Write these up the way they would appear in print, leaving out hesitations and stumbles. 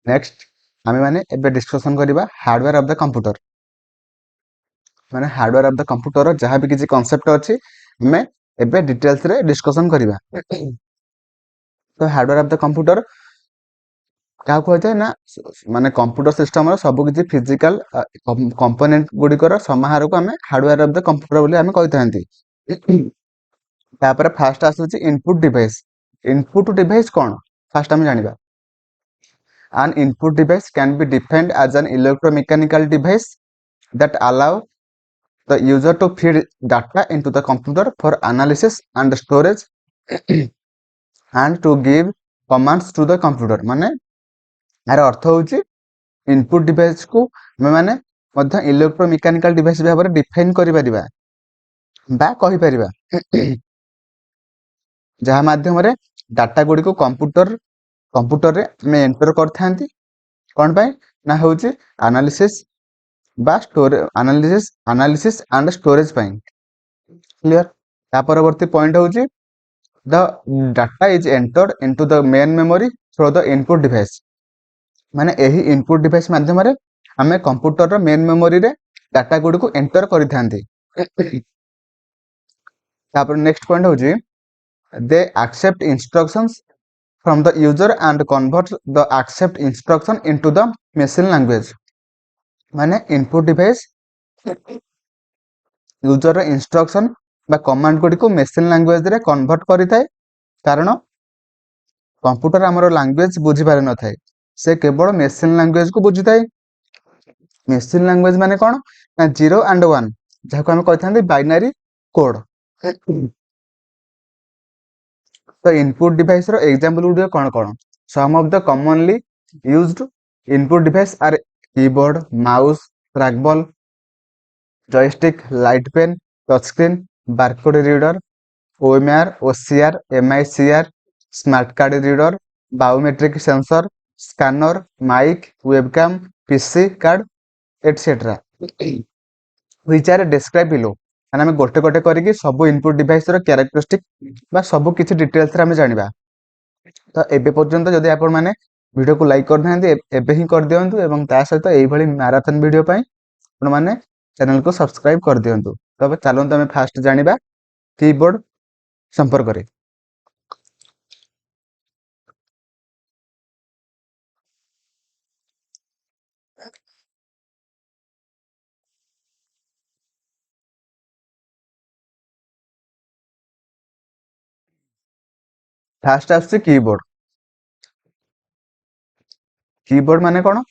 Next आमे माने एबे डिस्कशन करिबा हार्डवेयर ऑफ द कंप्यूटर माने हार्डवेयर ऑफ द कंप्यूटर जहाँ भी किसी कॉन्सेप्ट अछि हमें एबे डिटेल्स रे डिस्कशन करिबा। तो हार्डवेयर ऑफ द कंप्यूटर क्या कहते हैं ना माने कंप्यूटर सिस्टम रो सब किछि फिजिकल कंपोनेंट गुडिकर समाहार को हमें हार्डवेयर ऑफ द कंप्यूटर बोली हमें कहिथांती। तापर फास्ट आसुची इनपुट डिवाइस। इनपुट डिवाइस कोन फास्ट हम जानिबा। An input device can be defined as an electromechanical device that allow the user to feed data into the computer for analysis and storage and to give commands to the computer माने यार अर्थ होची input device को हम माने मध्य इलेक्ट्रोमेकानिकल device भाव में define करि परिबा बा कहि परिबा जहा माध्यम रे डाटा गुडी को कंप्यूटर रे में एंटर करथांती कोन पाई ना होची एनालिसिस बा एनालिसिस एंड स्टोरेज पाई क्लियर। ता परवर्ती पॉइंट होची the data is entered into the main memory through the input device माने एही इनपुट डिवाइस माध्यम रे हमें कंप्यूटर रो मेन मेमोरी रे डाटा गुडी को एंटर करिथांती। तापर नेक्स्ट पॉइंट होची they accept instructions from the user and convert the accept instruction into the machine language माने इनपुट डिवाइस यूजर इंस्ट्रक्शन बा कमांड गुडी को मशीन लैंग्वेज रे कन्वर्ट करिथाय कारण कंप्यूटर हमरो लैंग्वेज बुझी पारे न थाय से केवल मशीन लैंग्वेज को बुझिथाय। मशीन लैंग्वेज माने कोन ना 0 एंड 1 जाको हम कहथांदी बाइनरी कोड। तो इनपुट डिवाइस रो एग्जांपल गुडी कोन कोन some of the commonly used input device are keyboard mouse trackball joystick light pen touch screen barcode reader OMR OCR MICR smart card reader biometric sensor scanner mic webcam PC card etcetera which are describe below माने हम गोटे गोटे करके सब input device रो characteristic बा सब किछि details रे हम जानिबा। तो एबे पर्यंत जदि आपण माने वीडियो को लाइक कर नांती एबे ही कर दियंतु एवं ता सहित एई भली मैराथन वीडियो पई आपण माने चैनल को सब्सक्राइब कर दियंतु। तबे चलंतु हम फास्ट जानिबा कीबोर्ड संपर्क रे। फास्ट आछी कीबोर्ड। कीबोर्ड माने कोन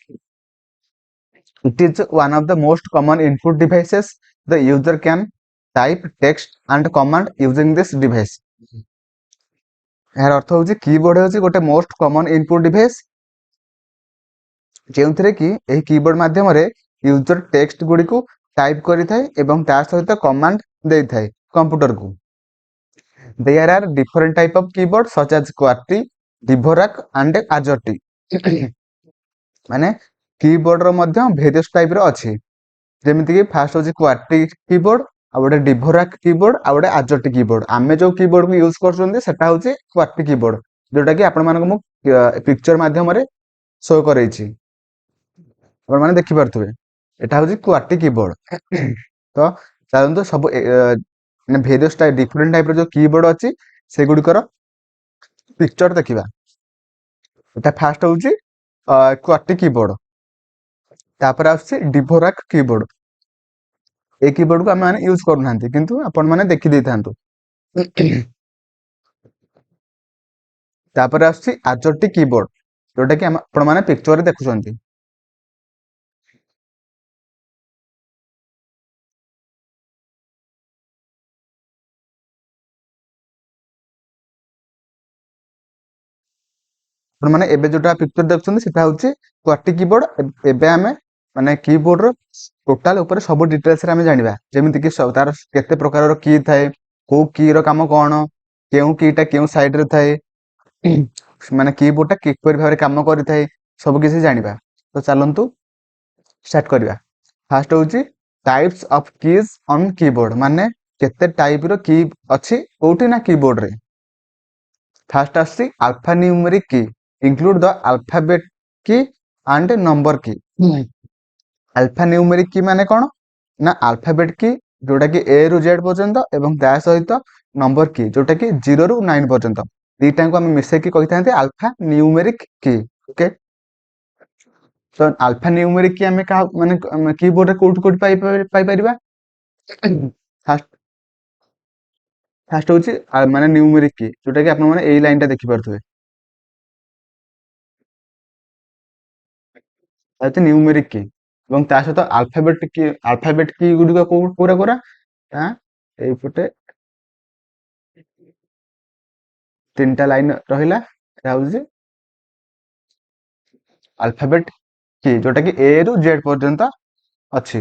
it is one of the most common input devices the user can type text and command using this device यार अर्थ होची कीबोर्ड होची गोटे मोस्ट कॉमन इनपुट डिवाइस जेउथरे कि एही कीबोर्ड माध्यम रे यूजर टेक्स्ट गुडी को टाइप करि थाए एवं ता सहित कमांड दे थाए कंप्यूटर को। There are different type of keyboard such as QWERTY Dvorak and AZERTY माने कीबोर्ड रो मध्य वेरियस टाइप रो अछि जेमिति कि फास्ट होची क्वार्टी कीबोर्ड आ गोटे डिवोराक कीबोर्ड आ गोटे आजर्टी कीबोर्ड आमे जो कीबोर्ड को यूज करछोंदी सेटा होची क्वार्टी कीबोर्ड जोटा कि आपण मानको मु पिक्चर माध्यम रे शो करैछि आपण माने देखि परथुबे एटा होची क्वार्टी कीबोर्ड। तो चलंतु सब माने वेरियस टाइप डिफरेंट टाइप रो जो कीबोर्ड अछि से गुडी कर पिक्चर देखिबा। एटा फास्ट होची क्वार्टी कीबोर्ड तापर आछि डिवोराक कीबोर्ड ए कीबोर्ड को हम माने यूज करू नांती किंतु आपण माने देखि देथांतु। तापर आछि आजर्टी कीबोर्ड जोटा कि आपण माने पिक्चर रे देखुछंती। आपण माने एबे जोटा पिक्चर देखुछंती सेटा होची क्वार्टी कीबोर्ड एबे हमें माने कीबोर्ड रो टोटल ऊपर सब डिटेल्स रे हमें जानिबा जेमिति कि तार केते प्रकार रो की थाए को की रो काम कोन केउ कीटा केउ साइड रे थाए माने कीबोर्ड टा किपर भाबरे काम करि थाए सब किसी जानिबा। तो चलंतु स्टार्ट करिबा। फर्स्ट होची types of keys on keyboard माने केते टाइप रो की अछि कोठी ना कीबोर्ड रे। फर्स्ट आसी अल्फा न्यूमेरिक की include the alphabet key and number की। अल्फा न्यूमेरिक की माने कौन ना अल्फाबेट की जोटा कि ए रु जेड पर्यंत एवं ता सहित नंबर की जोटा कि 0 रु 9 पर्यंत दीटा को आम मिसेकी कही अल्फा न्यूमेरिक की। ओके, तो अल्फा न्यूमेरिक की आम क्या माने कीबोर्ड रे कोड कोड पाई परिबा। फास्ट फास्ट होची माने न्यूमेरिक की जोटा कि आपण माने एई लाइन टा देखि परथुवे आते न्यूमेरिक की एवं ता सहित अल्फाबेट की गुडी को पूरा पूरा ता एइपटे तीनटा लाइन रहिला राउजी अल्फाबेट की जोटा कि ए रु जेड पर्यंत अछि।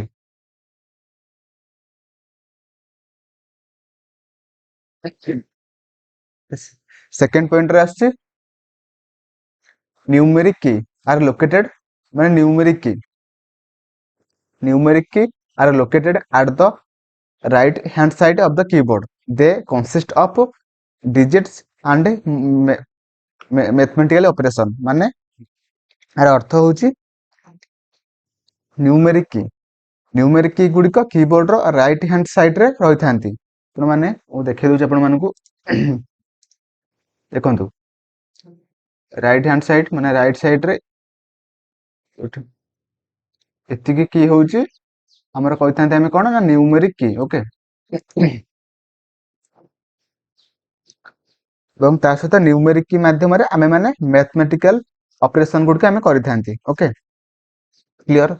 सेकंड पॉइंट रे आछि न्यूमेरिक की आर लोकेटेड माने numeric key are located at the right hand side of the keyboard. They consist of digits and mathematical operation माने यार अर्थ होची न्यूमेरिक की गुडी को कीबोर्ड रो राइट हैंड साइड रे रही थांती तो माने ओ देखे दोछ आपण मानकू देखंतु राइट हैंड साइड माने राइट साइड रे एतिकी की होची हमर कहि थांते हम कोन ना न्यूमेरिक की। ओके, एवं ता सहित न्यूमेरिक की माध्यम रे आमे माने मैथमेटिकल ऑपरेशन गुड के आमे करि थांती। Okay, clear.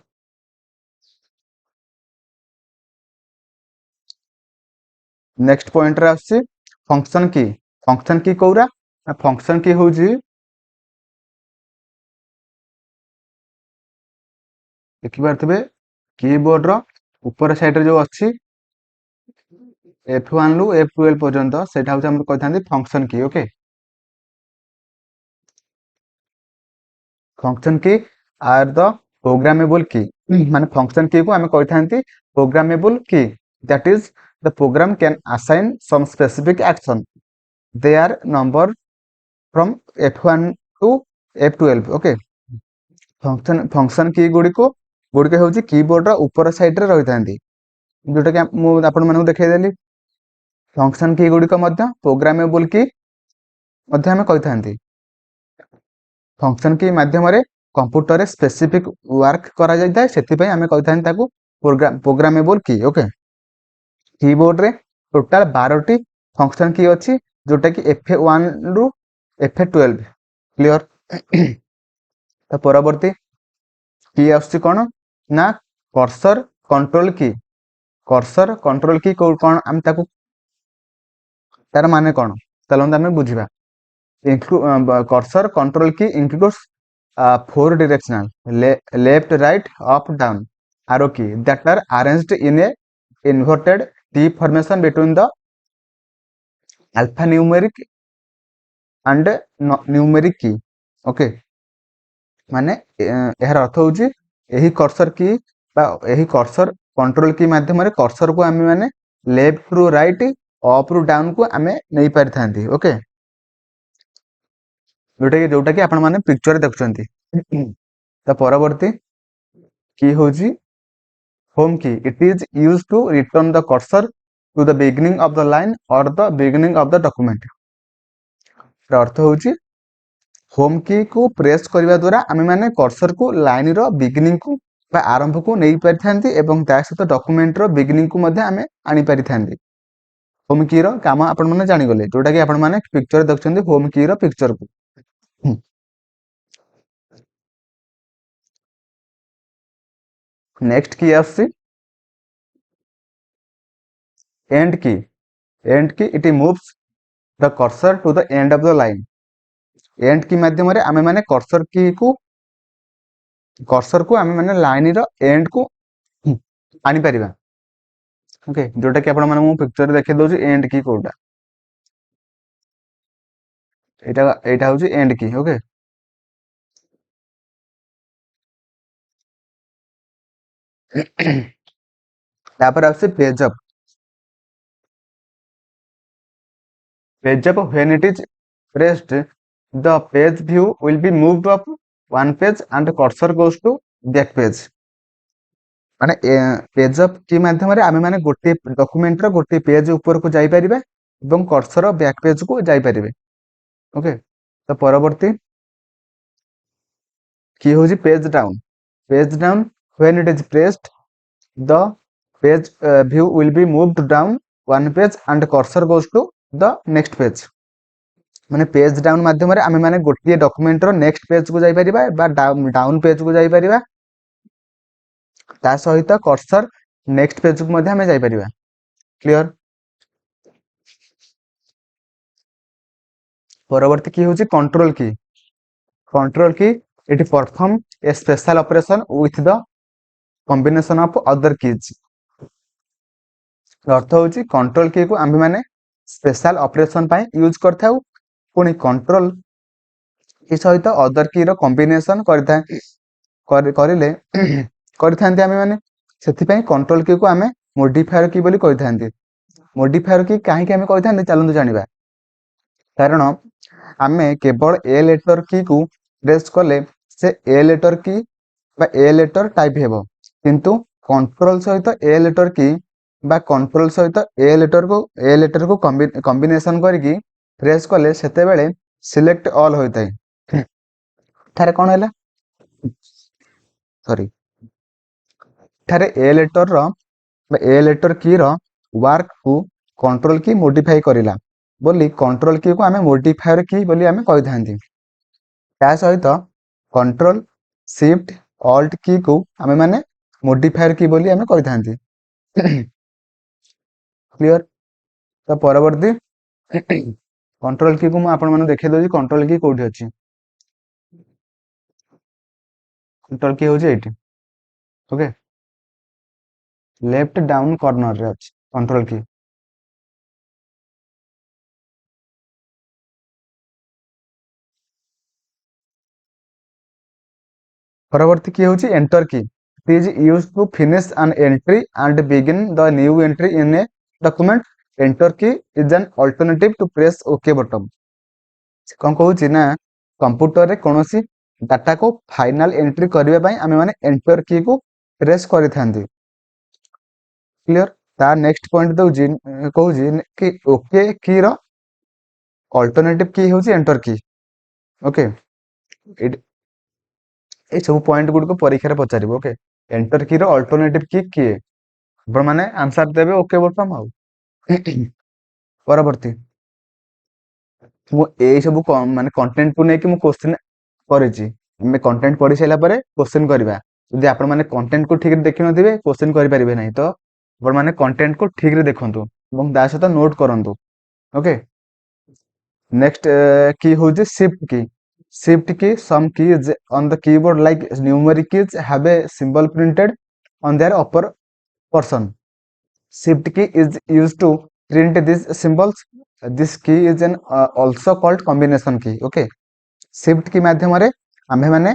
नेक्स्ट पॉइंट रे आछि फंक्शन की कौरा फंक्शन की होची देखि पारथबे कीबोर्ड रो ऊपर साइड रे जो अछि F1 रु F12 पर्यंत सेटा होची हम कहि थांती function key. Okay, function key are the programmable key माने फंक्शन की को हमें कहि थांती programmable key that is the program can assign some specific action they are number from F1 to F12। Okay, function key गुडी को होची keyboard रो ऊपर side रे रहि थांती जोटा कि मु आपण मानकु देखाई देली फंक्शन की गुडी को मध्य प्रोग्रामेबल की मध्य हमें कहि थांती फंक्शन की माध्यम रे कंप्यूटर रे स्पेसिफिक वर्क करा जाय थाए सेति पई हमें कहि थांती ताकू प्रोग्रामेबल की। ओके, कीबोर्ड रे टोटल 12 टी फंक्शन की अछि जोटा कि F1 रु F12 क्लियर। तो परवर्ती की आछि कोन ना कर्सर कंट्रोल की कोन हम ताकू तार माने कोन चलंत हमें बुझिबा कर्सर कंट्रोल की includes four directional left right up down arrow key that are arranged in a inverted T formation between the alphanumeric and numeric key। Okay, माने यार अर्थ होची एही कर्सर की बा एही कर्सर कंट्रोल की माध्यम रे कर्सर को आमे माने लेफ्ट रु राइट अप रु डाउन को आमे नै पारि थांती। ओके, जोटा कि आपण माने पिक्चर देखुचंती। तो परवर्ती की होची home key it is used to return the cursor to the beginning of the line or the beginning of the document. अर्थ होची होम की को प्रेस करबा द्वारा आमे माने कर्सर को लाइन रो बिगिनिंग को बा आरंभ को नै पारि थांती एवं ता सहित डॉक्यूमेंट रो बिगिनिंग को मध्ये आमे आनी पारि थांती। होम की रो काम आपण माने जानि गले जोटा कि आपण माने पिक्चर देखुचंती होम की रो पिक्चर को। नेक्स्ट की आसी end key it moves the cursor to the end of the line end key माध्यम रे आमे माने कर्सर को आमे माने लाइन रो एंड को आनी परिबा। ओके, जोटा कि आपण माने मु पिक्चर देखि दोची एंड की कोडा एटा होची एंड की। ओके, तापर आसी page up when it is pressed the page view will be moved up one page and cursor goes to back page माने पेज ऑफ की माध्यम रे आमे माने गोटे डॉक्यूमेंट रो गोटे पेज ऊपर को जाई परिबा एवं कर्सर बैक पेज को जाई परिबे ओके तो परवर्ती की होजी page down when it is pressed the page view will be moved down one page and cursor goes to the next page माने पेज डाउन माध्यम रे आमे माने गोटे डॉक्यूमेंट रो नेक्स्ट पेज को जाई परिबा बा डाउन पेज को जाई परिबा ता सहित कर्सर नेक्स्ट पेज को मध्ये आमे जाई परिबा क्लियर परवर्ती की होची control key it perform a special operation with the combination of other keys अर्थ होची कंट्रोल की को आमे माने स्पेशल ऑपरेशन पाई यूज करथाउ पुनी कंट्रोल ई सहित अदर की रो कॉम्बिनेशन करथा करिले करथांती आमे माने सेति पई कंट्रोल की को आमे मॉडिफायर की बोली कहिथांती मॉडिफायर की काहे के आमे कहिथांती चलंतु जानिबा कारण आमे केवल ए लेटर की को प्रेस कले से ए लेटर की बा ए लेटर टाइप हेबो किंतु कंट्रोल सहित ए लेटर की बा कंट्रोल सहित ए लेटर को कॉम्बिनेशन करके प्रेस कले सेते बेले सिलेक्ट ऑल होइताय थारे कोन हैला सॉरी थारे ए लेटर रो बा ए लेटर की रो वर्क को कंट्रोल की मॉडिफाई करिला बोली कंट्रोल की को आमे मॉडिफायर की बोली आमे कहि थांती ता सहित कंट्रोल शिफ्ट ऑल्ट की को आमे माने मॉडिफायर की बोली आमे कहि थांती क्लियर तो परवर्ती कंट्रोल की को मु आपण माने देखै दोजी कंट्रोल की कोठी अछि कंट्रोल की होजी एठी ओके लेफ्ट डाउन कॉर्नर रे अछि कंट्रोल की परवर्ती की होची enter key it is used to finish an entry and begin the new entry in a document enter key is an alternative to press okay button कोन कहूची ना computer रे कोनोसी डाटा को फाइनल एंट्री करबे पई आमे माने एंटर की को प्रेस करि थांती क्लियर ता नेक्स्ट पॉइंट दउजी कहूजी कि ओके की रो अल्टरनेटिव की होची एंटर की ओके ए सब पॉइंट गुड को परीक्षा रे पचारिबो ओके एंटर की रो अल्टरनेटिव की किए आपण माने आंसर देबे ओके बटन आउ परवर्ती मु ए सब माने कंटेंट को नै कि मु क्वेश्चन करिछि हमें कंटेंट पढि सैला परे क्वेश्चन करबा यदि आपण माने कंटेंट को ठीक रे देखि नथिबे क्वेश्चन करि परिबे नै तो आपण माने कंटेंट को ठीक रे देखंतु एवं दा सहित नोट करंतु ओके नेक्स्ट की होजी shift key some keys on the keyboard like numeric keys have a symbol printed on their upper portion shift key is used to print these symbols this key is an also called combination key okay shift key माध्यम रे आमे माने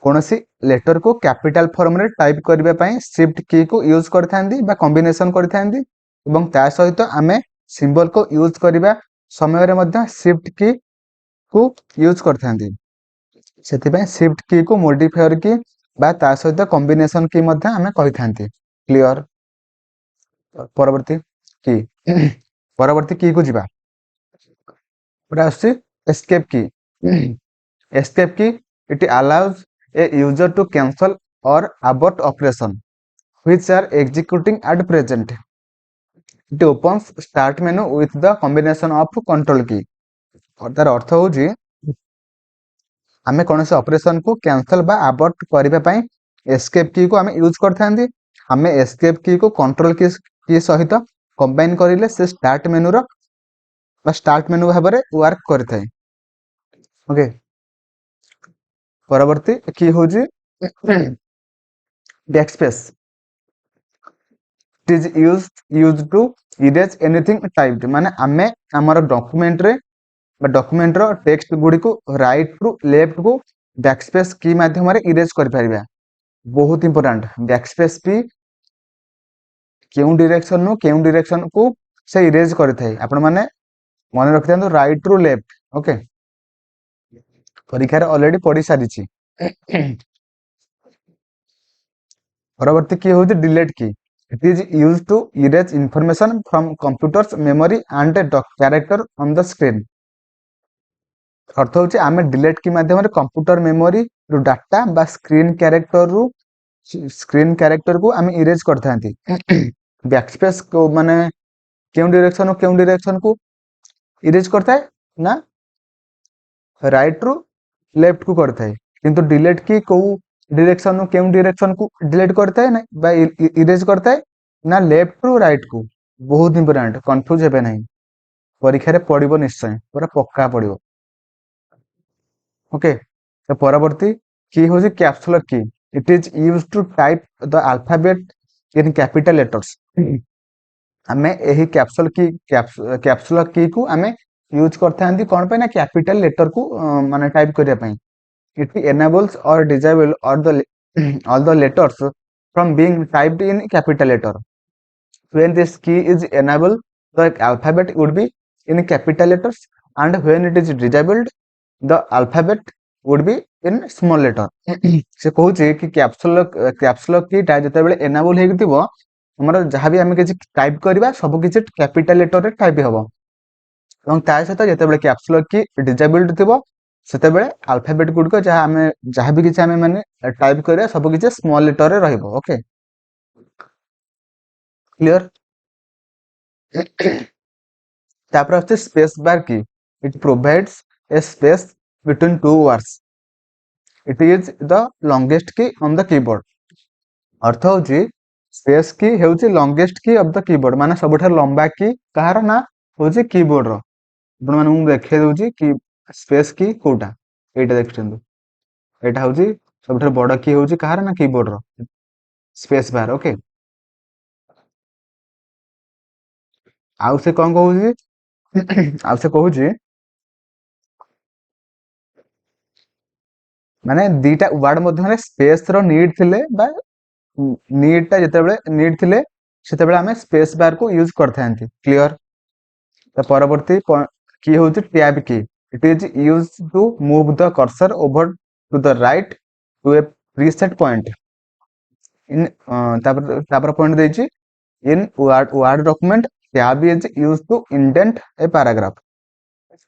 कोनोसी letter को capital form रे type करबे पई shift की को यूज करथांदी बा कॉम्बिनेशन करथांदी एवं ता सहित आमे सिंबल को यूज करबा समय रे मध्य शिफ्ट की को यूज करथांदी सेति पई शिफ्ट की को मॉडिफायर की बा ता सहित कॉम्बिनेशन की मध्य आमे कहिथांती क्लियर परवर्ती की को जिबा ओटा आसी एस्केप की it allows a user to cancel or abort operation which are executing at present it opens start menu with the combination of control key और तार अर्थ होजी आमे कोनसे ऑपरेशन को कैंसिल बा अबॉर्ट करिबा पई एस्केप की को आमे यूज करथांदी आमे एस्केप की को कंट्रोल की सहित कंबाइन करिले से स्टार्ट मेनू रो बा स्टार्ट मेनू भाबरे वर्क करथाय ओके परवर्ती की होजी backspace it is used to erase anything typed माने आमे हमर डॉक्यूमेंट रे बा डॉक्यूमेंट रो टेक्स्ट गुडी को राइट टू लेफ्ट को बैकस्पेस की माध्यम रे इरेज कर परिबा बहुत इंपोर्टेंट बैकस्पेस की केउ डायरेक्शन को से इरेज करथाय आपण माने मन रखिथांतो राइट टू लेफ्ट ओके परीक्षा ऑलरेडी पढ़ी सारी परवर्ती की हूँ delete key it is use to erase information from computer's memory and character on the screen अर्थ हूँ आम डिलीट की माध्यम कंप्यूटर मेमोरी रु डाटा बा स्क्रीन कैरेक्टर को आम इरेज करता बैकस्पेस को माने क्यों डायरेक्शन को इरेज करता है ना राइट रु लेफ्ट को करता है किंतु डिलीट की को डायरेक्शन क्यों डायरेक्शन को डिलीट करता है ना इरेज करता है ना लेफ्ट रु राइट को बहुत इंपोर्टेंट कंफ्यूज हेबे नहीं परीक्षा रे पड़िबो निश्चय पूरा पक्का पड़िबो ओके तो परवर्ती की हो caps lock key it is use to type the alphabet in capital letters आमे एही कैप्सुलर की को आमे यूज करते हैं कौन पे ना कैपिटल लेटर को माने टाइप करिया पई it enables or disable all the letters from being typed in capital letter. When this key is enabled, the alphabet would be in capital letters, and when it is disabled, the alphabet would be in small letter. से कहूचे कि capsular कीटा जेतेबेले enable हेगिथिबो हमर जहां भी हम किछि type करबा सब किछि कैपिटल लेटर रे टाइप हेबो एवं ता सहित जेतेबेले कैप्सुलर की डिसेबल्ड थिबो सेतेबेले अल्फाबेट गुड को जहां भी किछि हमें माने टाइप करिया सब किछि स्मॉल लेटर रे रहइबो ओके क्लियर तापर आछे space bar key it provides a space between two words it is the longest key on the keyboard अर्थ होची स्पेस की हेउची longest key of the keyboard माने सबठार लंबा की कहार ना होची कीबोर्ड रो आपण माने मु देखे दउची कि स्पेस की कोटा एटा देखछंदु एटा होची सबठार बड़ की होची कहार ना कीबोर्ड रो स्पेस बार ओके आउ से कोन कहूची आउ से कहूची माने दीटा वर्ड मध्य में स्पेस रो नीड थिले बा नीड ता जेतेबेले नीड थिले सेतेबेले हमें स्पेस बार को यूज करथांती क्लियर तो परवर्ती की होची tab key it is use to move the cursor over to the right to a preset point in तापर पॉइंट देची in Word document tab is use to indent a paragraph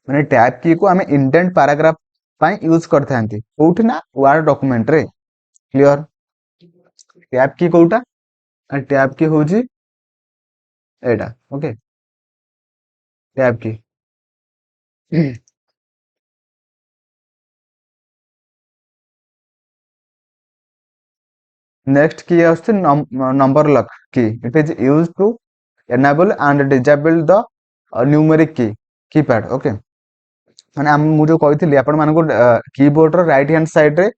माने tab key को हमें indent paragraph पाई use करथांती कोठी ना Word document रे क्लियर टैब की कोटा टैब की होची एटा ओके टैब की नेक्स्ट की आछे number lock key it is use to enable and disable the numeric keypad okay माने हम मु जो कहितली आपण मानको कीबोर्ड रो राइट हैंड साइड रे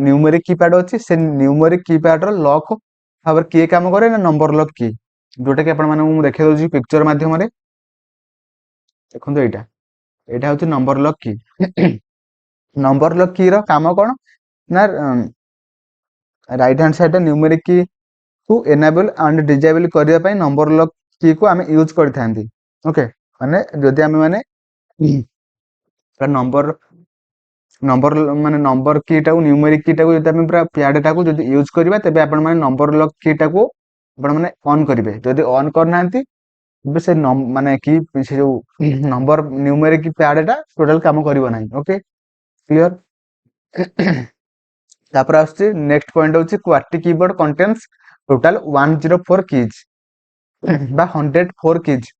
न्यूमेरिक कीपैड अछि से न्यूमेरिक कीपैड रो लॉक भाबर के काम करे ना नंबर लॉक की जोटा कि आपण माने मु देखे दोजी पिक्चर माध्यम रे देखंतु एटा होची नंबर लॉक की नंबर लॉक की रो काम कोन ना राइट हैंड साइड न्यूमेरिक की को एनेबल एंड डिसेबल करिया पई नंबर लॉक की को हमें यूज करथांती ओके माने जदि हमें माने नंबर नंबर माने नंबर कीटा को न्यूमेरिक कीटा को जदि हमें पूरा प्याड टा को जदि यूज करबा तबे आपण माने नंबर लॉक कीटा को आपण माने ऑन करिवे जदि ऑन करनांती बे से माने की से जो नंबर न्यूमेरिक की प्याड टा टोटल काम करिवो नाही ओके क्लियर तापर आछी नेक्स्ट पॉइंट होची Corti keyboard contains total 104 keys बा 104 कीज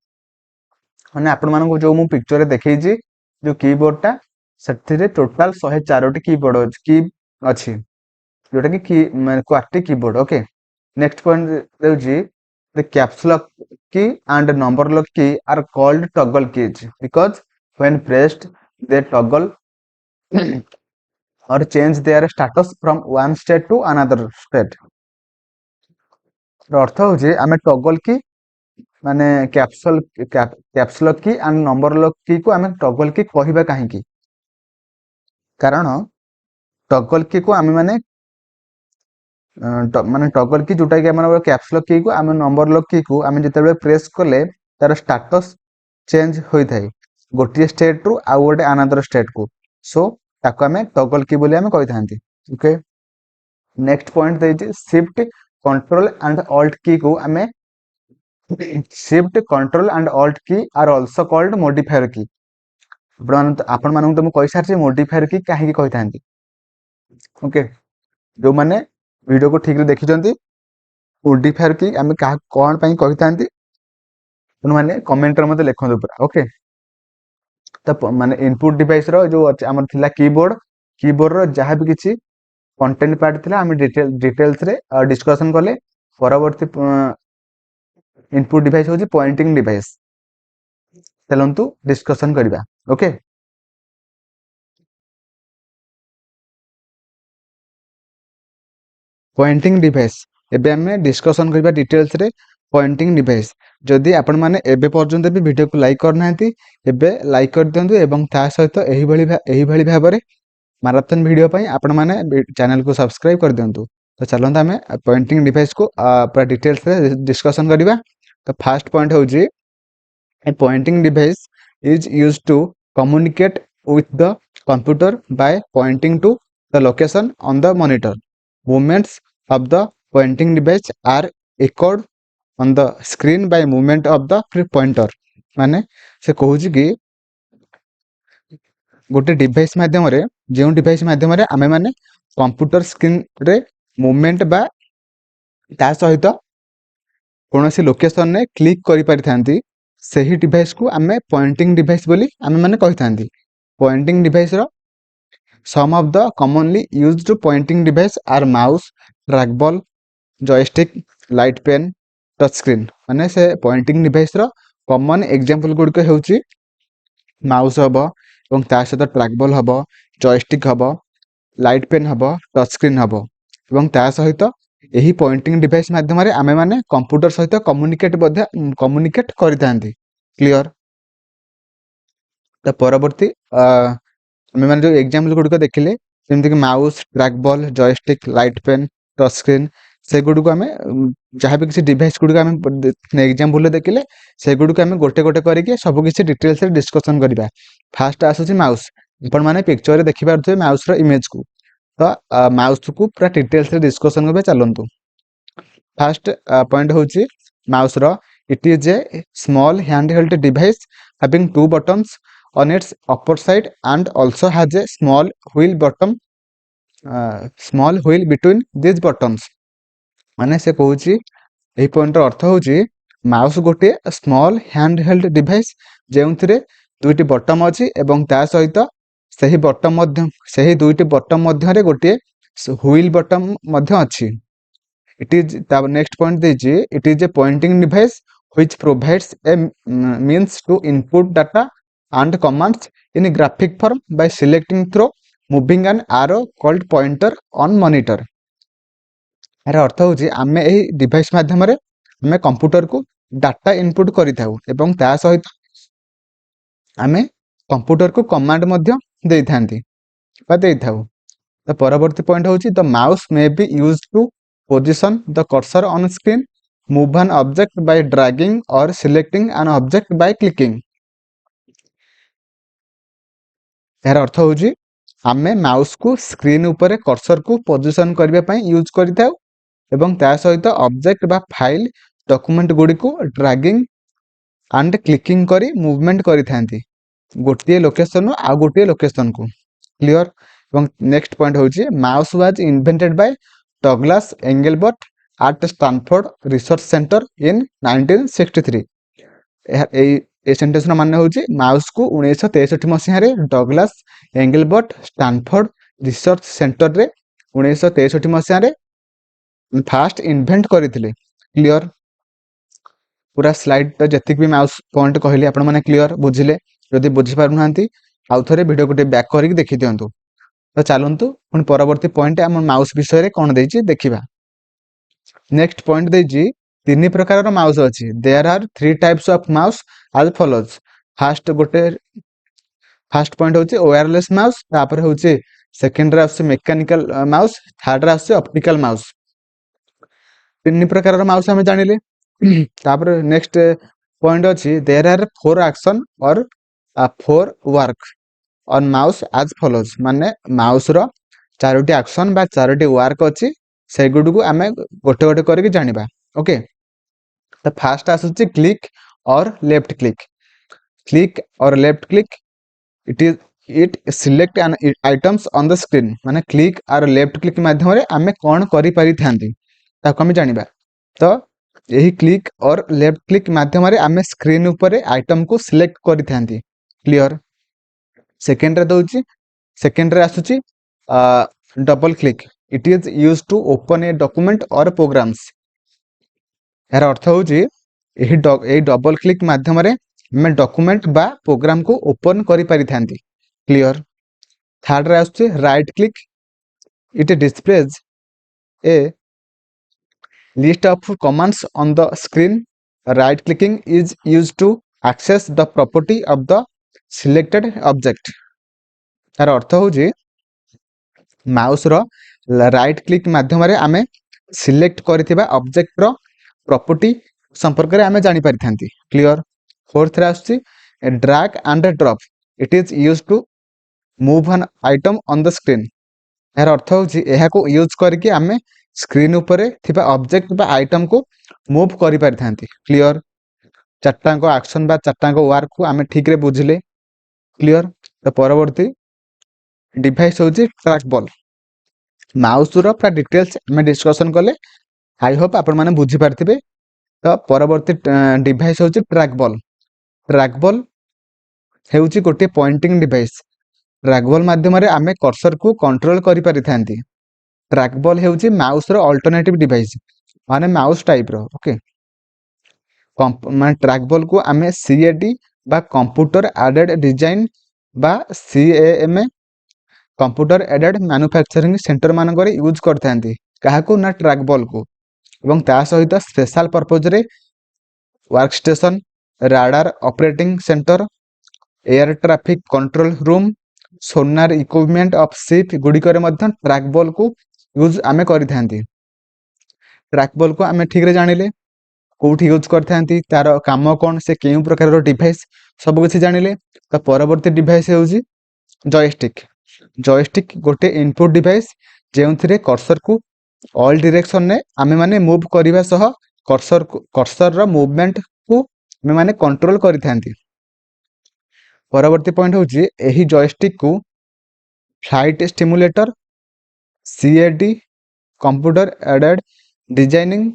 माने आपण मानको जो मु पिक्चर रे देखै छी जो कीबोर्ड टा सेथिरे टोटल 104 टी कीबोर्ड की अछि जोटा कि QWERTY keyboard okay next point देउची the caps lock key and number lock key are called toggle keys because when pressed they toggle or change their status from one state to another state अर्थ होची आमे toggle की माने caps lock key and number lock की को आमे toggle की कहिबा काहे की कारण टॉगल की को आमे माने माने टॉगल की जोटा कि हमर कैप्स लॉक की को आमे नंबर लॉक की को आमे जतेबे प्रेस करले तार स्टेटस चेंज होई थाई गोटिए स्टेट रु आ गोटे अनदर स्टेट को सो ताको आमे टॉगल की बोली आमे कहि थांती। ओके, नेक्स्ट पॉइंट देछि shift control and alt key को आमे shift control and alt key are also called modifier key. आपण मानू तो मु कहि सारछि मॉडिफायर की काहे की कहि थांती। ओके, जो माने वीडियो को ठीक रे देखि जंती मॉडिफायर की आमे का कोन पई कहि थांती माने कमेंट रे मते लिखंतु पूरा। ओके, तो माने इनपुट डिवाइस रो जो हमर थिला कीबोर्ड, कीबोर्ड रो जहां भी किछि कंटेंट पार्ट थिला हम डिटेल्स रे डिस्कशन करले। परवर्ती इनपुट डिवाइस होची पॉइंटिंग डिवाइस, चलंतु डिस्कशन करिबा। ओके, पॉइंटिंग डिवाइस एबे हमें डिस्कशन करिबा डिटेल्स रे। पॉइंटिंग डिवाइस जदि आपण माने एबे पर्यंत भी वीडियो को लाइक करनांती एबे लाइक कर दियंतु एवं ता सहित एही भली भाबरे मैराथन वीडियो पई आपण माने चैनल को सब्सक्राइब कर दियंतु। तो चलंतु हमें पॉइंटिंग डिवाइस को पूरा डिटेल्स रे डिस्कशन करिबा। तो फर्स्ट पॉइंट होची a pointing device is used to communicate with the computer by pointing to the location on the monitor. Movements of the pointing device are echoed on the screen by movement of the pointer. माने से कहूची कि गोटे device माध्यम रे जो device माध्यम रे आमे माने कंप्यूटर स्क्रीन रे मूवमेंट बा ता सहित कोनोसी लोकेशन ने क्लिक करि परिथांती सही डिवाइस को आमे पॉइंटिंग डिवाइस बोली आमे माने कहि थांती। पॉइंटिंग डिवाइस रो some of the commonly used pointing device are mouse, trackball, joystick, light pen, touch screen. माने से पॉइंटिंग डिवाइस रो कॉमन एग्जांपल गुड को हेउची माउस हबो एवं ता सहित ट्रैकबॉल हबो, जॉयस्टिक हबो, लाइट पेन हबो, टच स्क्रीन हबो एवं ता सहित एही पॉइंटिंग डिवाइस माध्यम रे आमे माने कंप्यूटर सहित कम्युनिकेट करिथांती। क्लियर। तो परवर्ती आमे माने जो एग्जांपल गुड को देखिले जेमति कि mouse, trackball, joystick, light pen, touch screen से गुड को आमे जहां भी किसी डिवाइस गुड को आमे एग्जांपल देखिले से गुड को आमे गोटे गोटे करके सब किसी डिटेल्स रे डिस्कशन करिबा। फास्ट आसुची माउस, आपण माने पिक्चर रे देखि पारथुबे माउस रो इमेज को। तो माउस को पूरा डिटेल्स रे डिस्कशन करबे चलंतु। फर्स्ट पॉइंट होची माउस रो it is a small handheld device having two buttons on its upper side and also has a small wheel between these buttons। माने से कहूची एही पॉइंट रो अर्थ होची माउस गोटे स्मॉल हैंडहेल्ड डिवाइस जेउथिरे दुईटी बटन अछि एवं ता सहित सही दुईटी बटन मध्य रे गोटे व्हील बटन मध्य अछि। इट इज ता नेक्स्ट पॉइंट देछि it is a pointing device which provides a means to input data and commands in graphic form by selecting through moving an arrow called pointer on monitor। यार अर्थ होची आमे एही device माध्यम रे आमे कंप्यूटर को डाटा इनपुट करिथाउ एवं ता सहित आमे कंप्यूटर को कमांड मध्य देइथांती बा देइथाउ। तो परवर्ती पॉइंट होची the mouse may be used to position the cursor on screen, move an object by dragging or selecting an object by clicking. यार अर्थ होची आमे माउस को स्क्रीन ऊपर कर्सर को पोजिशन करबा पई यूज करिथाउ एवं ता सहित ऑब्जेक्ट बा फाइल डॉक्यूमेंट गुडी को ड्रैगिंग एंड क्लिकिंग करी मूवमेंट करिथांती गोटिए लोकेशन आ गोटिए लोकेशन को। क्लियर। एवं नेक्स्ट पॉइंट होची mouse was invented by Douglas Engelbart at Stanford research centre in 1963। ए सेंटेंस नो माने होची माउस को 1963 मसिहा रे Douglas Engelbart Stanford research centre रे 1963 मसिहा रे फास्ट इन्वेंट करथिले। क्लियर। पूरा स्लाइड तो जतिक भी माउस पॉइंट कहली आपण माने क्लियर बुझिले। जदि बुझि पारु नांती आउ थरे वीडियो को बैक करिक देखि दियंतु। तो चलंतु पुन परवर्ती पॉइंट हम माउस विषय रे कोन देछि देखिबा। नेक्स्ट पॉइंट देछि तीन प्रकार रो माउस अछि। There are 3 types of mouse as follows. First point होछि वायरलेस माउस, तापर होछि सेकंड रे आछि मैकेनिकल माउस, थर्ड रे आछि ऑप्टिकल माउस। तीन प्रकार रो माउस हम जानिले। तापर नेक्स्ट पॉइंट अछि there are 4 action or 4 work. On mouse as follows माने माउस रो चारोटी एक्शन बा चारोटी वर्क अछि से गुड को आमे गोटे गोटे करके जानिबा ओके तो फास्ट आसुची क्लिक और left click it is it select an items on the screen माने क्लिक और लेफ्ट क्लिक माध्यम रे आमे कोन करि पारि थांती ताको आमे जानिबा तो यही क्लिक और लेफ्ट क्लिक माध्यम रे आमे स्क्रीन ऊपर आइटम को सिलेक्ट करि थांती क्लियर सेकंड रे दउची सेकंड रे आसुची double click it is use to open a document or programs यार अर्थ होची यही डबल क्लिक माध्यम रे मैं डॉक्यूमेंट बा प्रोग्राम को ओपन करि पारि थांती क्लियर थर्ड रे आसुची right click it displays A list of commands on the screen right clicking is used to access the property of the selected object तार अर्थ होची माउस रो राइट क्लिक माध्यम रे आमे सिलेक्ट करथिबा ऑब्जेक्ट रो property संपर्क रे आमे जानि पारि थांती क्लियर फोर्थ रे आसुची drag and drop it is used to move an item on the screen यार अर्थ होची एहा को यूज करके आमे स्क्रीन ऊपर थिबा ऑब्जेक्ट बा आइटम को मूव करि पारि थांती क्लियर चारटांको एक्शन बा चारटांको वर्क को आमे ठीक रे बुझिले क्लियर तो परवर्ती डिवाइस होची ट्रैक बॉल माउस रो पूरा डिटेल्स आमे डिस्कशन करले आई होप आपण माने बुझी पारथिबे तो परवर्ती डिवाइस होची ट्रैक बॉल हेउची गोटे पॉइंटिंग डिवाइस ट्रैक बॉल माध्यम रे आमे कर्सर को कंट्रोल करि पारि थांती ट्रैक बॉल हेउची माउस रो अल्टरनेटिव डिवाइस माने माउस टाइप रो ओके माने ट्रैक बॉल को आमे सीएडी बा कंप्यूटर एडेड डिजाइन बा CAM computer aided manufacturing centre मान करे यूज करथांती काहाको ना ट्रैक बॉल को एवं ता सहित स्पेशल पर्पज रे work station radar operating centre air traffic control room sonar equipment of ship गुडिकर मध्य ट्रैक बॉल को यूज आमे करि थांती ट्रैक बॉल को आमे ठीक रे जानिले कोठी यूज करथांती तार काम कोन से केउ प्रकार रो डिवाइस सब किछि जानिले तो परवर्ती डिवाइस हेउजी जॉयस्टिक गोटे इनपुट डिवाइस जेउथिरे कर्सर को ऑल डायरेक्शन ने आमे माने मूव करिवा सह कर्सर रो मूवमेंट को आमे माने कंट्रोल करि थांती परवर्ती पॉइंट होची एही जॉयस्टिक को flight stimulator CAD computer aided designing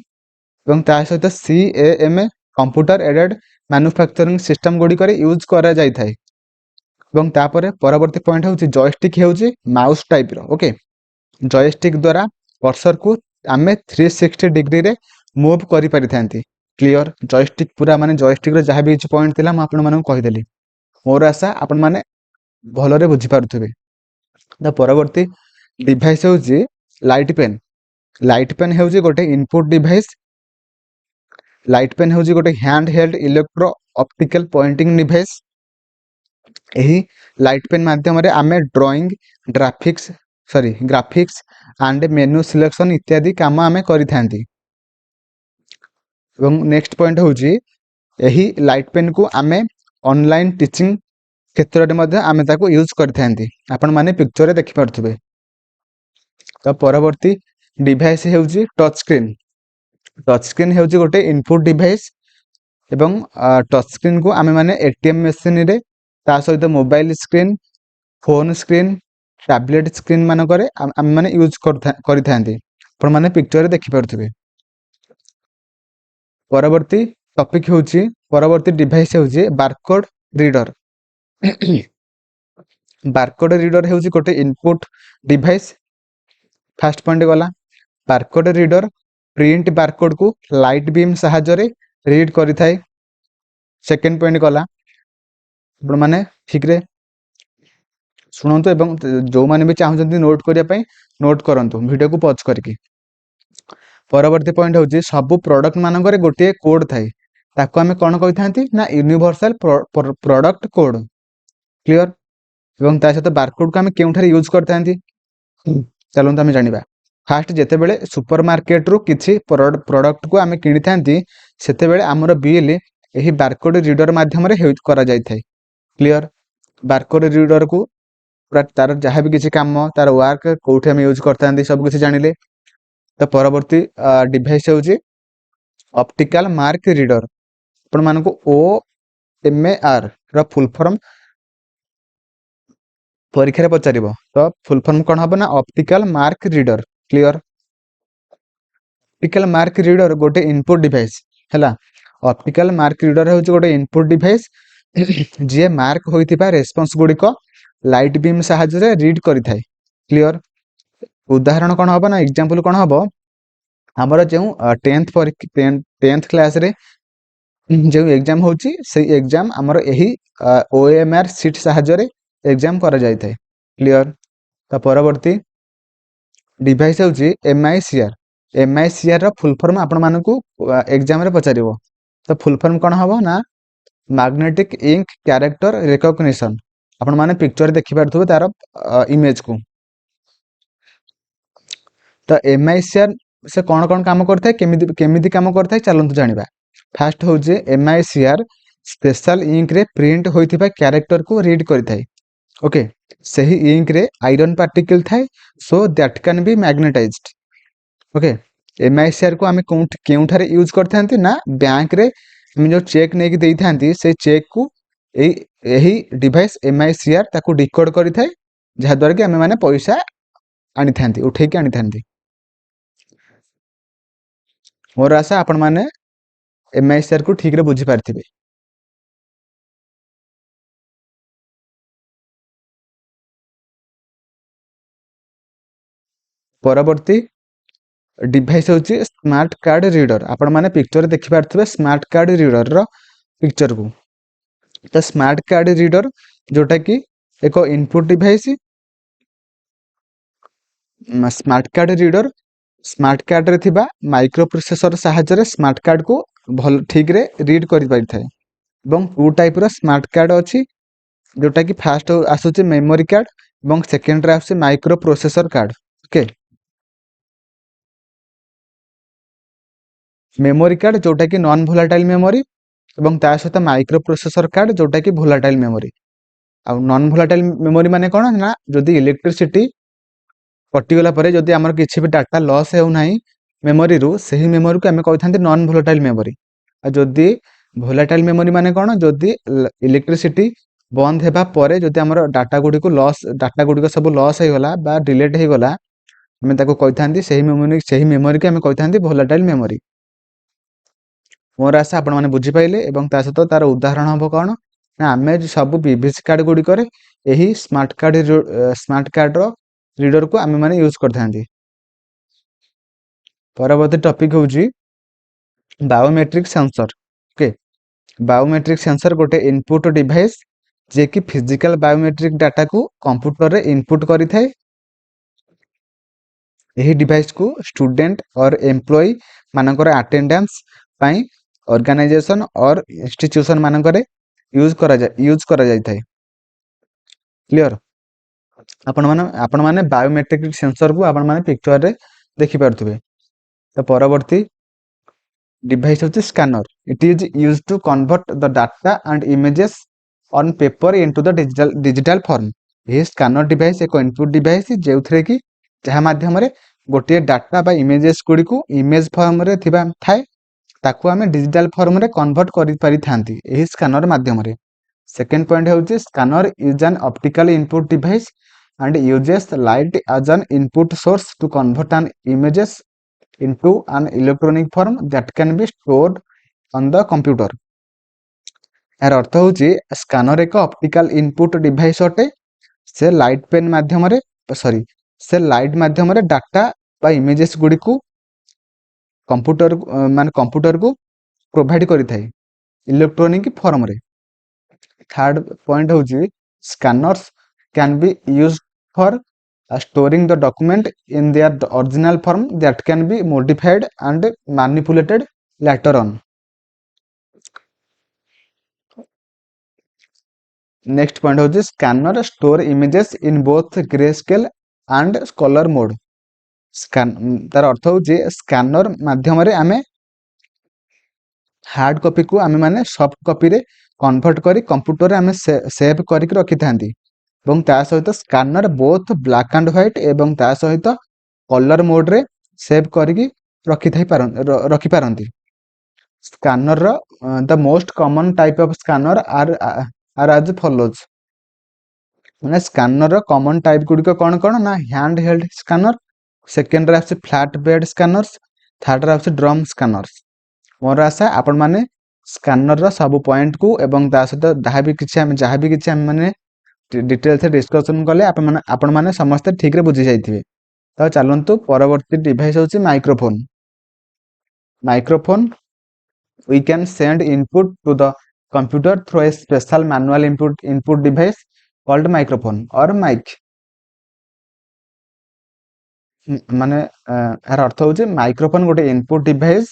एवं ता सहित CAM computer aided manufacturing system गुडी करे यूज करा जाय थाय एवं तापरे परवर्ती पॉइंट होची जॉयस्टिक हेउची माउस टाइप रो ओके जॉयस्टिक द्वारा कर्सर को आमे 360 डिग्री रे मूव करि पारि थांती क्लियर जॉयस्टिक पूरा माने जॉयस्टिक रे जहां भी किछ पॉइंट थिला म आपन माने कहि देली मोर आशा आपन माने भलरे बुझी पारुथबे द परवर्ती डिवाइस होची लाइट पेन हेउची गोटे इनपुट डिवाइस लाइट पेन हेउची गोटे hand held electro optical pointing device एही लाइट पेन माध्यम रे आमे drawing graphics and menu selection इत्यादि काम आमे करि थांती एवं नेक्स्ट पॉइंट होची एही लाइट पेन को आमे ऑनलाइन टीचिंग क्षेत्र रे मध्ये आमे ताको यूज करथांती आपण माने पिक्चर रे देखि पारथुबे तो परवर्ती डिवाइस हेउची टच स्क्रीन हेउची गोटे इनपुट डिवाइस एवं टच स्क्रीन को आमे माने एटीएम मशीन रे ता सहित mobile screen phone screen tablet screen मान करे आमे माने यूज करथांती आपण माने पिक्चर रे देखि पारथुबे परवर्ती टॉपिक होची परवर्ती डिवाइस होची बारकोड रीडर हेउची गोटे इनपुट डिवाइस फर्स्ट पॉइंट गला बारकोड रीडर प्रिंट बारकोड को लाइट बीम सहायता रे रीड करि थाए सेकंड पॉइंट गला आपण माने ठीक रे सुनंतु एवं जो माने भी चाहउछन्ती नोट करिया पई नोट करंतु वीडियो को पॉज करके परवर्ती पॉइंट होची सब प्रोडक्ट मानकर गोटे कोड थाए ताको हमें कोन कहिथांती ना यूनिवर्सल प्रोडक्ट कोड क्लियर एवं ता सहित बारकोड को हमें केउठारे यूज करथांती चलंत हमें जानिबा फास्ट जेते बेले सुपरमार्केट रो किछि प्रोडक्ट को हमें किनि थांती सेते बेले हमर बिल एही बारकोड रीडर माध्यम रे यूज करा जाय थाए क्लियर बारकोड रीडर को पूरा तार जहाँ भी किसी काम तार वर्क कोठी हम यूज करता सब किसी जानिले। तो परवर्ती डिवाइस होची ऑप्टिकल मार्क रीडर। आपण मानको OMAR ର फुल फॉर्म परीक्षा रे पचारिबो। तो फुल फॉर्म कोन हबो ना optical mark reader. Clear. Optical mark reader गोटे इनपुट डिवाइस हैला। ऑप्टिकल मार्क रीडर होची गोटे इनपुट डिवाइस जे मार्क होइथिबा रेस्पॉन्स गुडी को लाइट बीम सहायता रे रीड करि थाए। क्लियर। उदाहरण कोन हबो ना एग्जांपल कोन हबो हमर जे 10th क्लास रे जो एग्जाम होची से एग्जाम हमर एही OMR सीट सहायता रे एग्जाम करा जाय थाए। क्लियर। तो परवर्ती डिवाइस होची MICR रो फुल फॉर्म आपण मानकू एग्जाम रे पचारिबो। तो फुल फॉर्म कोन हबो ना मैग्नेटिक इंक कैरेक्टर रिकॉग्निशन। आपण माने पिक्चर देखि पारथुबे तार इमेज को। तो MICR से कौन कौन काम करता है केमिति काम करता है चलंतु जानिबा। फास्ट होचे MICR स्पेशल इंक रे प्रिंट होइथिबा कैरेक्टर को रीड करिथाय। ओके। सही इंक रे आयरन पार्टिकल थाए so that can be magnetised. Okay. MICR को आमे केउठारे यूज करथांती ना बैंक रे हम जो चेक नेकी देई थांती से चेक को एही डिवाइस MICR ताको डिकोड करिथाय जहा द्वारा कि आमे माने पैसा आनी थांती उठे के आनी थांती। मोर आशा आपण माने MICR को ठीक रे बुझी पारथिबे। परवर्ती डिवाइस होची स्मार्ट कार्ड रीडर। आपण माने पिक्चर देखि पारथिबे स्मार्ट कार्ड रीडर रो पिक्चर को। तो स्मार्ट कार्ड रीडर जोटा कि एक input device smart card reader smart card रे थिबा माइक्रो प्रोसेसर सहायता रे स्मार्ट कार्ड को भल ठीक रे रीड करि पारि थाए। एवं टू टाइप रो स्मार्ट कार्ड अछि जोटा कि फास्ट आसुची मेमोरी कार्ड एवं सेकंड रे आसुची micro processor card. Okay. Memory card जोटा कि नॉन वोलेटाइल मेमोरी एवं ता सहित माइक्रो प्रोसेसर कार्ड जोटा कि वोलेटाइल मेमोरी। आ नॉन वोलेटाइल मेमोरी माने कोन ना जदि इलेक्ट्रिसिटी कटिगला परे जदि हमर किछि भी डाटा लॉस हेउ नाही मेमोरी रु सही मेमोरी को हमें कहथांती नॉन वोलेटाइल मेमोरी। आ जदि वोलेटाइल मेमोरी माने कोन जदि इलेक्ट्रिसिटी बंद हेबा परे जदि हमर डाटा गुडी को डाटा गुडी को सब लॉस हे गला बा डिलीट हे गला हमें ताको कहथांती सही मेमोरी के हमें कहथांती वोलेटाइल मेमोरी। मोर आशा आपण माने बुझी पाइले एवं ता सहित तार उदाहरण हबो कोन ना आमे सब पीवीसी कार्ड गुडी करे एही स्मार्ट कार्ड रो रीडर को आमे माने यूज करथांती। परवर्ती टॉपिक होची biometric sensor. Okay. Biometric sensor गोटे इनपुट डिवाइस जे कि फिजिकल बायोमेट्रिक डाटा को कंप्यूटर रे इनपुट करि थाए। एही डिवाइस को स्टूडेंट और एम्प्लॉय मानकर अटेंडेंस पई ऑर्गेनाइजेशन और इंस्टीट्यूशन मानकर यूज करा जाय थाए। क्लियर। आपण माने बायोमेट्रिक सेंसर को आपण माने पिक्चर रे देखि पारथुबे। तो परवर्ती डिवाइस होची scanner. It is used to convert the data and images on paper into the digital form. ये स्कैनर डिवाइस एक इनपुट डिवाइस जेउथरे कि जहा माध्यम रे गोटे डाटा बा इमेजेस गुडी को इमेज फॉर्म रे थिबा थाए ताकू आमे डिजिटल फॉर्म रे कन्वर्ट करि पारि थांती एही स्कैनर माध्यम रे। सेकंड पॉइंट होची scanner is an optical input device and uses light as an input source to convert an images into an electronic form that can be stored on the computer। यार अर्थ होची scanner एक optical input device अटे से light pen माध्यम रे से light माध्यम रे डाटा बा इमेजेस गुडी को कंप्यूटर को प्रोवाइड करि थाए इलेक्ट्रॉनिक फॉर्म रे। थर्ड पॉइंट होची scanners can be used for storing the document in their original form that can be modified and manipulated later on। next point होची scanner store images in both grayscale and color mode। तार अर्थ होची scanner माध्यम रे आमे hard copy को आमे माने सॉफ्ट कॉपी रे कन्वर्ट करी कंप्यूटर रे आमे सेव करी रखि थांती। ଏବଂ ତା ସହିତ scanner both black and white ଏବଂ ତା ସହିତ କଲର ମୋଡରେ ସେଭ୍ କରିକି ରଖିପାରନ୍ତି। Scanner the most common type of scanner are as follows. ମାନେ ସ୍କାନର କମନ ଟାଇପ ଗୁଡ଼ିକ କଣ କଣ ନା ହ୍ୟାଣ୍ଡ ହେଲ୍ଡ ସ୍କାନର, ସେକେଣ୍ଡରେ ଆସୁଛି ଫ୍ଲାଟ ବେଡ୍ ସ୍କାନର୍ସ, ଥାର୍ଡରେ ଆସୁଛି ଡ୍ରମ୍ ସ୍କାନର୍ସ। ମୋର ଆଶା ଆପଣମାନେ ସ୍କାନରର ସବୁ ପଏଣ୍ଟକୁ ଏବଂ ତା ସହିତ ଯାହାବି କିଛି ଆମେ ମାନେ ଡିଟେଲ୍ସରେ ଡିସ୍କସନ କଲେ ଆପଣମାନେ ସମସ୍ତେ ଠିକରେ ବୁଝି ଯାଇଥିବେ। ତ ଚାଲନ୍ତୁ ପରବର୍ତ୍ତୀ ଡିଭାଇସ୍ ହେଉଛି microphone. Microphone we can send input to the computer through a special manual input device called microphone or mic। ମାନେ ଏହାର ଅର୍ଥ ହେଉଛି ମାଇକ୍ରୋଫୋନ ଗୋଟେ ଇନପୁଟ ଡିଭାଇସ୍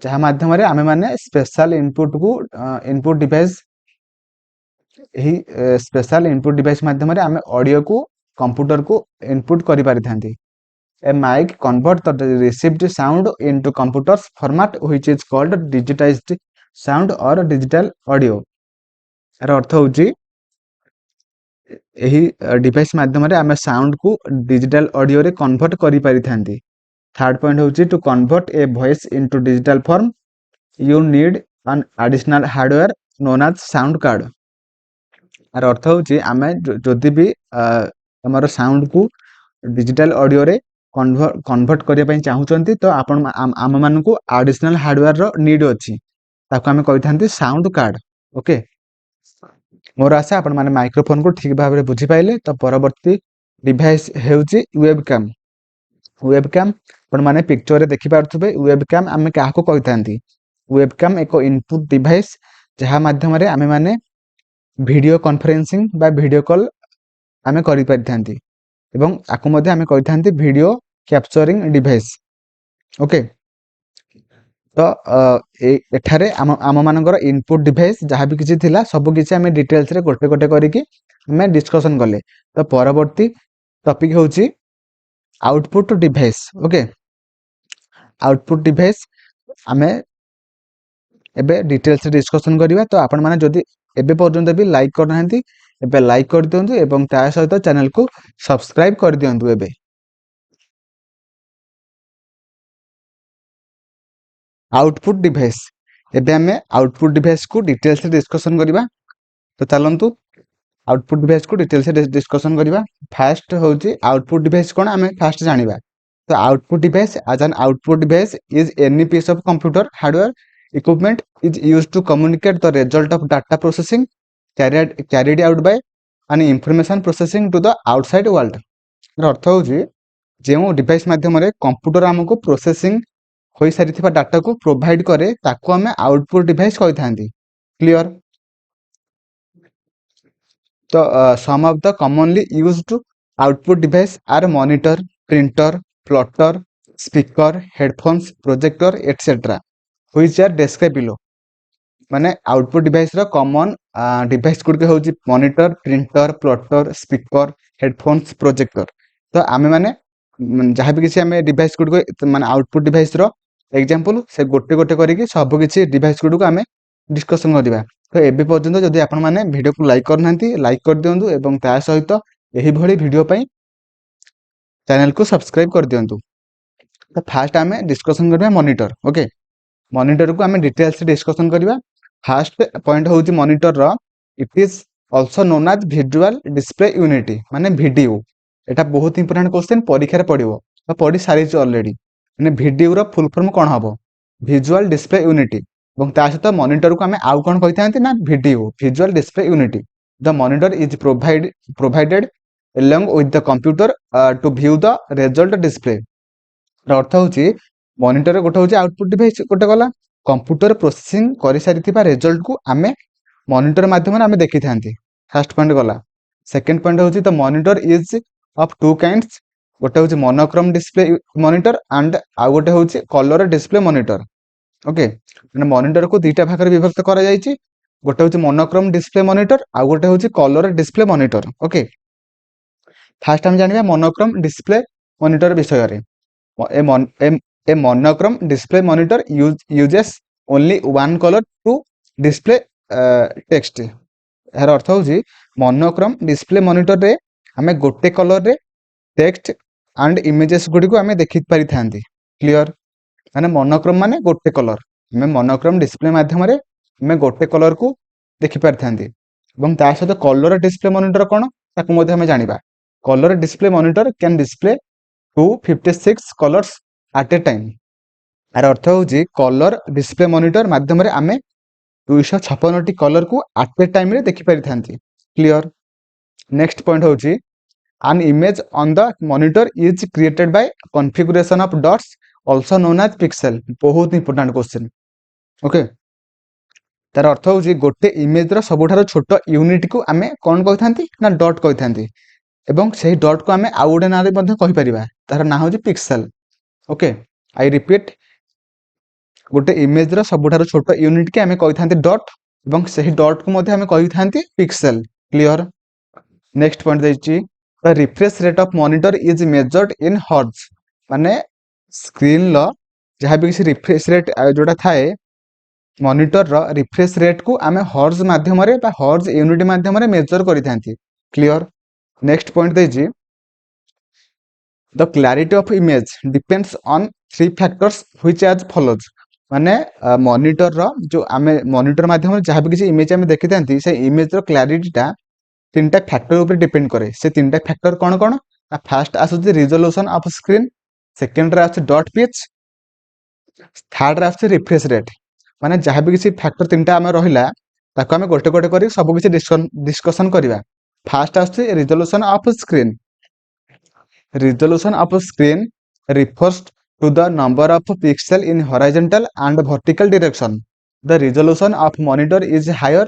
ଯାହା ମାଧ୍ୟମରେ ଆମେ ମାନେ ସ୍ପେଶାଲ ଇନପୁଟ ଡିଭାଇସ୍ ଏହି ସ୍ପେଶାଲ ଇନପୁଟ ଡିଭାଇସ୍ ମାଧ୍ୟମରେ ଆମେ ଅଡିଓକୁ କମ୍ପ୍ୟୁଟରକୁ ଇନପୁଟ କରିପାରିଥାନ୍ତି। A mic converts the received sound into computer's format which is called digitized sound or digital audio। ଏହାର ଅର୍ଥ ହେଉଛି ଏହି ଡିଭାଇସ୍ ମାଧ୍ୟମରେ ଆମେ ସାଉଣ୍ଡକୁ ଡିଜିଟାଲ ଅଡିଓରେ କନଭର୍ଟ କରିପାରିଥାନ୍ତି। ଥାର୍ଡ ପଏଣ୍ଟ ହେଉଛି to convert a voice into digital form you need an additional hardware known as sound card. ଏହାର ଅର୍ଥ ହେଉଛି ଆମେ ଯଦି ବି ଆମର ସାଉଣ୍ଡକୁ ଡିଜିଟାଲ ଅଡିଓରେ କନଭର୍ଟ କରିବା ପାଇଁ ଚାହୁଁଛନ୍ତି ତ ଆମମାନଙ୍କୁ ଆଡିସନାଲ ହାର୍ଡୱେୟାରର ନିଡ୍ ଅଛି, ତାକୁ ଆମେ କହିଥାନ୍ତି ସାଉଣ୍ଡ କାର୍ଡ। ଓକେ, ମୋର ଆଶା ଆପଣମାନେ ମାଇକ୍ରୋଫୋନକୁ ଠିକ ଭାବରେ ବୁଝିପାରିଲେ। ତ ପରବର୍ତ୍ତୀ ଡିଭାଇସ୍ ହେଉଛି ୱେବ୍ କ୍ୟାମ୍। ୱେବ୍ କ୍ୟାମ୍ ଆପଣମାନେ ପିକ୍ଚରରେ ଦେଖିପାରୁଥିବେ। ୱେବ୍ କ୍ୟାମ୍ ଆମେ କାହାକୁ କହିଥାନ୍ତି? ୱେବ୍ କ୍ୟାମ୍ ଏକ ଇନପୁଟ ଡିଭାଇସ୍ ଯାହା ମାଧ୍ୟମରେ ଆମେମାନେ ଭିଡ଼ିଓ କନଫରେନ୍ସିଂ ବା ଭିଡ଼ିଓ କଲ୍ ଆମେ କରିପାରିଥାନ୍ତି ଏବଂ ଆକୁ ମଧ୍ୟ ଆମେ କହିଥାନ୍ତି ଭିଡ଼ିଓ କ୍ୟାପଚରିଂ ଡିଭାଇସ୍। ଓକେ, ତ ଏଠାରେ ଆମମାନଙ୍କର ଇନପୁଟ ଡିଭାଇସ୍ ଯାହା ବି କିଛି ଥିଲା ସବୁ କିଛି ଆମେ ଡିଟେଲ୍ସରେ ଗୋଟେ ଗୋଟେ କରିକି ଆମେ ଡିସ୍କସନ୍ କଲେ। ତ ପରବର୍ତ୍ତୀ ଟପିକ୍ ହେଉଛି output device. Okay, output device ଆମେ ଏବେ ଡିଟେଲ୍ସରେ ଡିସ୍କସନ୍ କରିବା। ତ ଆପଣମାନେ ଯଦି ଏବେ ପର୍ଯ୍ୟନ୍ତ ବି ଲାଇକ୍ କରିନାହାନ୍ତି ଏବେ ଲାଇକ୍ କରିଦିଅନ୍ତୁ ଏବଂ ତା ସହିତ ଚ୍ୟାନେଲକୁ ସବସ୍କ୍ରାଇବ କରିଦିଅନ୍ତୁ। ଏବେ ଆଉଟପୁଟ ଡିଭାଇସ୍, ଏବେ ଆମେ ଆଉଟପୁଟ ଡିଭାଇସ୍କୁ ଡିଟେଲ୍ସରେ ଡିସ୍କସନ୍ କରିବା। ତ ଚାଲନ୍ତୁ ଆଉଟପୁଟ ଡିଭାଇସ୍କୁ ଡିଟେଲ୍ସରେ ଡିସ୍କସନ୍ କରିବା। ଫାଷ୍ଟ ହେଉଛି ଆଉଟପୁଟ ଡିଭାଇସ୍ କ'ଣ ଆମେ ଫାଷ୍ଟ ଜାଣିବା। ତ ଆଉଟପୁଟ ଡିଭାଇସ୍ ଆଜ୍ ଆନ୍ output device is any piece of computer hardware equipment is used to communicate the result of data processing carried out by an information processing to the outside world। ଅର୍ଥ ହେଉଛି ଯେଉଁ device ମାଧ୍ୟମରେ computer ଆମକୁ processing ହୋଇସାରିଥିବା ଡାଟାକୁ provide କରେ ତାକୁ ଆମେ output device କହିଥାନ୍ତି। କ୍ଲିୟର? ତ some of the commonly used output device are monitor, printer, plotter, speaker, headphones, projector etcetera which are described below। ମାନେ ଆଉଟପୁଟ ଡିଭାଇସର କମନ ଡିଭାଇସ୍ ଗୁଡ଼ିକ ହେଉଛି monitor, printer, plotter, speaker, headphones, projector. ତ ଆମେମାନେ ଯାହାବି କିଛି ଆମେ ଡିଭାଇସ୍ ଗୁଡ଼ିକ ମାନେ ଆଉଟପୁଟ ଡିଭାଇସର ଏକ୍ଜାମ୍ପଲ ସେ ଗୋଟେ ଗୋଟେ କରିକି ସବୁ କିଛି ଡିଭାଇସ୍ ଗୁଡ଼ିକୁ ଆମେ ଡିସ୍କସନ୍ କରିବା। ତ ଏବେ ପର୍ଯ୍ୟନ୍ତ ଯଦି ଆପଣମାନେ ଭିଡ଼ିଓକୁ ଲାଇକ୍ କରିନାହାନ୍ତି ଲାଇକ୍ କରିଦିଅନ୍ତୁ ଏବଂ ତା ସହିତ ଏହିଭଳି ଭିଡ଼ିଓ ପାଇଁ ଚ୍ୟାନେଲକୁ ସବସ୍କ୍ରାଇବ କରିଦିଅନ୍ତୁ। ତ ଫାଷ୍ଟ ଆମେ ଡିସ୍କସନ୍ କରିବା ମନିଟର। ଓକେ, ମନିଟରକୁ ଆମେ ଡିଟେଲ୍ସରେ ଡିସ୍କସନ୍ କରିବା। ଫାଷ୍ଟ ପଏଣ୍ଟ ହେଉଛି ମନିଟରର it is also known as visual display unit ମାନେ ଭିଡିଓ। ଏଟା ବହୁତ ଇମ୍ପୋର୍ଟାଣ୍ଟ କ୍ୱେଶ୍ଚିନ୍, ପରୀକ୍ଷାରେ ପଡ଼ିବ ବା ପଡ଼ି ସାରିଛି ଅଲରେଡି। ମାନେ ଭିଡିଓର ଫୁଲ୍ ଫର୍ମ କ'ଣ ହେବ? Visual display unit. ଏବଂ ତା ସହିତ ମନିଟରକୁ ଆମେ ଆଉ କ'ଣ କହିଥାନ୍ତି ନା video visual display unit. The monitor is provided along with the computer to view the result display। ଅର୍ଥ ହେଉଛି ମନିଟର ଗୋଟେ ହେଉଛି ଆଉଟପୁଟ ଡିଭାଇସ୍, ଗୋଟେ ଗଲା କମ୍ପ୍ୟୁଟର ପ୍ରୋସେସିଂ କରିସାରିଥିବା ରେଜଲ୍ଟକୁ ଆମେ ମନିଟର ମାଧ୍ୟମରେ ଆମେ ଦେଖିଥାନ୍ତି। ଫାର୍ଷ୍ଟ ପଏଣ୍ଟ ଗଲା। ସେକେଣ୍ଡ ପଏଣ୍ଟ ହେଉଛି the monitor is of two kinds. ଗୋଟେ ହେଉଛି ମୋନୋକ୍ରୋମ ଡିସପ୍ଲେ ମନିଟର ଆଣ୍ଡ ଆଉ ଗୋଟେ ହେଉଛି କଲର ଡିସପ୍ଲେ ମନିଟର। ଓକେ, ମାନେ ମନିଟରକୁ ଦୁଇଟା ଭାଗରେ ବିଭକ୍ତ କରାଯାଇଛି। ଗୋଟେ ହେଉଛି ମୋନୋକ୍ରୋମ ଡିସପ୍ଲେ ମନିଟର ଆଉ ଗୋଟେ ହେଉଛି colour display monitor. Okay, first ଆମେ ଜାଣିବା ମୋନୋକ୍ରୋମ ଡିସପ୍ଲେ ମନିଟର ବିଷୟରେ। A monochrome display monitor uses only one color to display text। ଏହାର ଅର୍ଥ ହେଉଛି मोनोक्रोम डिस्प्ले मॉनिटर रे आमे गोटे कलर रे टेक्स्ट एंड इमेजेस गुडी को आमे देखि पारि थांती क्लियर माने मोनोक्रोम माने गोटे कलर आमे मोनोक्रोम डिस्प्ले माध्यम रे आमे गोटे कलर को देखि पारि थांती एवं ता सहित कलर डिस्प्ले मॉनिटर कोन ताकू मध्ये आमे जानिबा colour display monitor can display 256 colours at a time यार अर्थ होउची कलर डिस्प्ले मॉनिटर माध्यम रे आमे 256 टी कलर को एट ए टाइम रे देखि पारि थांती क्लियर नेक्स्ट पॉइंट होउची an image on the monitor is created by configuration of dots also known as pixel बहुत इंपोर्टेंट क्वेश्चन ओके तार अर्थ होउची गोटे इमेज रो सबुठारो छोटो यूनिट को आमे कोन कहि थांती ना डॉट कहि थांती एवं सही डॉट को आमे आउ गोटे ना रे मध्ये कहि परिबा तार ना होउची पिक्सेल ओके आई रिपीट गोटे इमेज रो सबुठारो छोटो यूनिट के आमे कहि थांती डॉट एवं सही डॉट को मध्ये आमे कहि थांती पिक्सेल क्लियर नेक्स्ट पॉइंट देछि the refresh rate of monitor is measured in hertz माने स्क्रीन लो जहाँ भी किसी रिफ्रेश रेट जोटा थाए मॉनिटर रो रिफ्रेश रेट को आमे हर्ट्ज माध्यम रे बा हर्ट्ज यूनिट माध्यम रे मेजर करि थांती क्लियर नेक्स्ट पॉइंट देछि the clarity of image depends on three factors which as follows माने मॉनिटर रो जो आमे मॉनिटर माध्यम रे जहाँ भी किसी इमेज आमे देखि थांती से इमेज रो क्लैरिटी टा तीनटा फैक्टर ऊपर डिपेंड करे से तीनटा फैक्टर कौन कौन फास्ट आसुची रिजोल्यूशन ऑफ स्क्रीन सेकंड रे आसुची डॉट पिच थर्ड रे आसुची रिफ्रेश रेट माने जहाँ भी किसी फैक्टर तीनटा आमे रहिला ताको आमे गोटे गोटे करी सब किसी डिस्कशन करिवा फास्ट आसुची resolution of screen refers to the number of pixel in horizontal and vertical direction the resolution of monitor is higher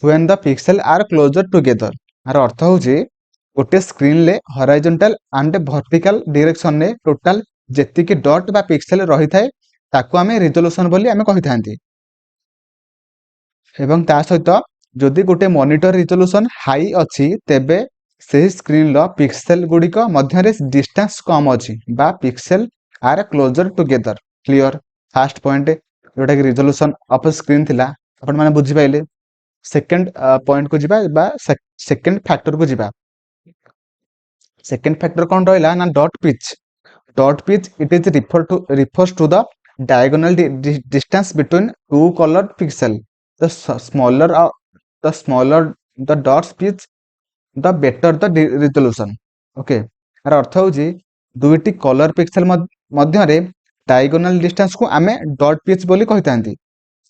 when the pixel are closer together आर अर्थ होउची गोटे स्क्रीन ले हॉरिजॉन्टल एंड वर्टिकल डायरेक्शन ने total जेति कि dot बा pixel रही थाए ताको आमे रिजोल्यूशन बोली आमे कहि थांती एवं ता सहित जदि गोटे मॉनिटर रिजोल्यूशन हाई अछि तेबे सेही स्क्रीन लो पिक्सेल गुडी को मध्य रे डिस्टेंस कम अछि बा pixel are closer together clear first point जोटा कि रिजोल्यूशन ऑफ स्क्रीन थिला अपन माने बुझि पाइले सेकंड पॉइंट को जिबा बा सेकंड फैक्टर को जिबा सेकंड फैक्टर कोन रहला ना dot pitch it is refers to the diagonal distance between two colored pixel the smaller the dots pitch the better the resolution okay आर अर्थ होउची दुईटी कलर पिक्सेल मध्य रे डायगोनल डिस्टेंस को आमे डॉट पिच बोली कहितांती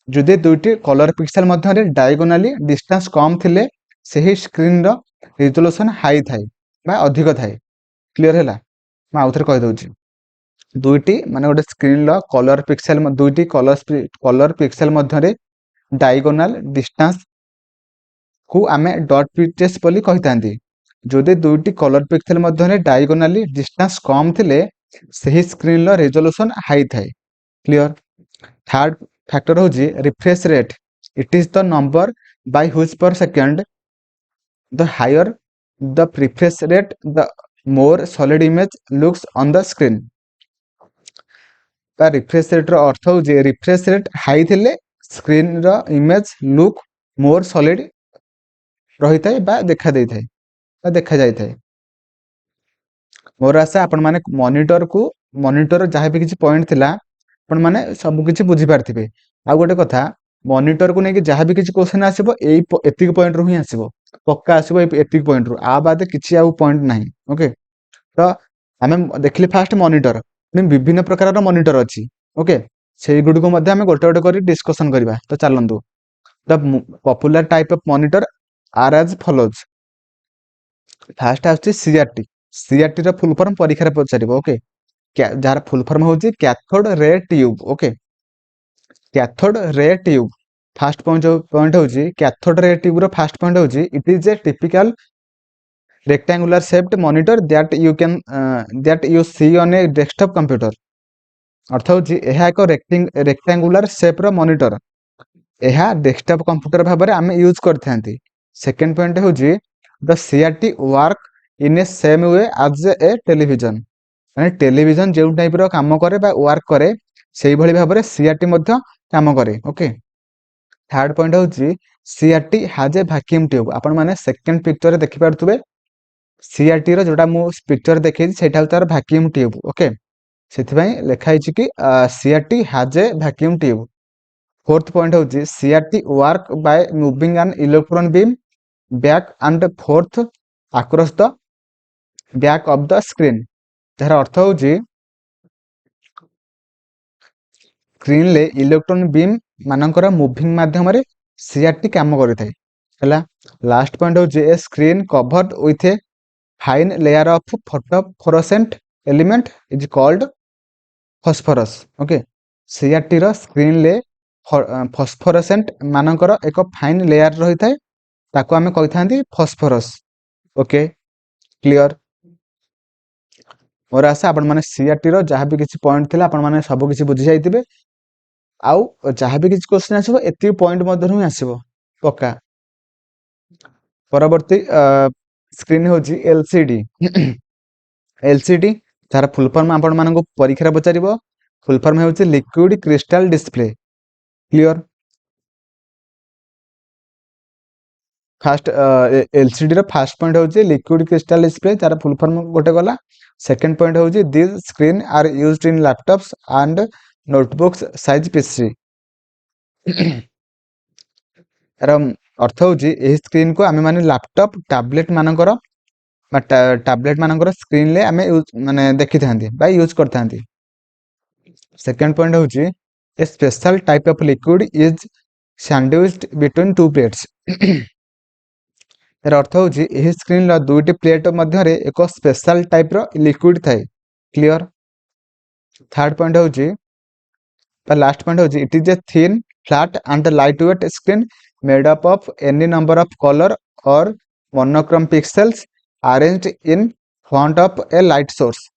जदि दुईटी कलर पिक्सेल मध्य रे डायगोनली डिस्टेंस कम थिले सेही स्क्रीन रो रिजोल्यूशन हाई थाए बा अधिक थाए क्लियर हैला म आउथर कहि दउची दुईटी माने गोटे स्क्रीन रो कलर पिक्सेल दुईटी कलर पिक्सेल मध्य रे डायगोनल डिस्टेंस को आमे डॉट पिचेस बोली कहितांती जदि दुईटी कलर पिक्सेल मध्य रे डायगोनली डिस्टेंस कम थिले सेही स्क्रीन रो रिजोल्यूशन हाई थाए क्लियर थर्ड फैक्टर होजी refresh rate it is the number by which per second the higher the refresh rate the more solid image looks on the screen का refresh rate रो अर्थ हो जे refresh rate high थिले screen रो image look more solid रही थाए बा देखा देई थाए बा देखा जाई थाए मोर आशा आपण माने मॉनिटर जहाँ भी किसी पॉइंट थिला आपण माने सब किछि बुझी पारथिबे आ गोटे कथा मॉनिटर को नेकी जहाँ भी किछि क्वेश्चन आसीबो एतिक पॉइंट रु ही आसीबो पक्का आसीबो एतिक पॉइंट रु आ बाद किछि आउ पॉइंट नाही ओके तो आमे देखली फास्ट मॉनिटर विभिन्न प्रकार मॉनिटर अछि ओके सेही गुडी को मध्ये आमे गोटे गोटे करी डिस्कशन करबा तो चलंतु the popular type of monitor are as follows first आछि सीआरटी रो फुल फॉर्म परीक्षा रे पचारिबो ओके जार फुल फॉर्म होछि cathode ray tube okay cathode ray tube first point होछि कैथोड रे ट्यूब रो फर्स्ट पॉइंट होछि it is a typical rectangular shaped monitor that you see on a desktop computer अर्थ होछि एहा एक rectangular shape रो monitor एहा desktop computer भाबरे आमे यूज करथांती सेकंड पॉइंट होछि the CRT work in a same way as a television माने टेलीविजन जेउ टाइप रो काम करे बा वर्क करे सेही भली भाबरे सीआरटी मध्ये काम करे ओके थर्ड पॉइंट होछि CRT has a vacuum tube आपण माने सेकंड पिक्चर रे देखि पारथुबे CRT रो जोटा मु पिक्चर देखै सेटा तार vacuum tube ओके सेथिबाई लेखा हिची कि CRT has a vacuum tube fourth point होची CRT work by moving an electron beam back and forth across the back of the screen जार अर्थ होची स्क्रीन ले इलेक्ट्रॉन बीम मानकर मूविंग माध्यम रे CRT काम करिथाय हला लास्ट पॉइंट होची a screen covered with a fine layer of photofluorescent element is called phosphorus okay CRT रो स्क्रीन ले फॉस्फोरेसेंट मानकर एक फाइन लेयर रही थाए ताको आमे कहिथांती फॉस्फोरस ओके क्लियर और आशा आपण माने CRT रो जहाँ भी किसी पॉइंट थिला आपण माने सब किसी बुझी जाइतिबे आउ जहाँ भी किसी क्वेश्चन आसीबो एति पॉइंट मधुर ही आसीबो पक्का परवर्ती स्क्रीन होची LCD LCD तार फुल फॉर्म आपण मानको परीक्षा पचारिबो फुल फॉर्म होची liquid crystal display clear first LCD रो फास्ट पॉइंट होची लिक्विड क्रिस्टल डिस्प्ले तार फुल फॉर्म गोटे गला सेकंड पॉइंट होची this screen are used in laptops and notebooks size PC अर्थ होची एही स्क्रीन को आमे माने लैपटॉप टैबलेट मानकर टैबलेट मानकर स्क्रीन ले आमे माने देखि थांती बा यूज कर थांती सेकंड पॉइंट होची a special type of liquid is sandwiched between two plates अर्थ होची एही स्क्रीन ला दुईटी प्लेट मध्य रे एक स्पेशल टाइप रो लिक्विड थाए क्लियर थर्ड पॉइंट होची लास्ट पॉइंट होची it is a thin flat and light weight screen made up of any number of colour or monochrome pixels arranged in front of a light source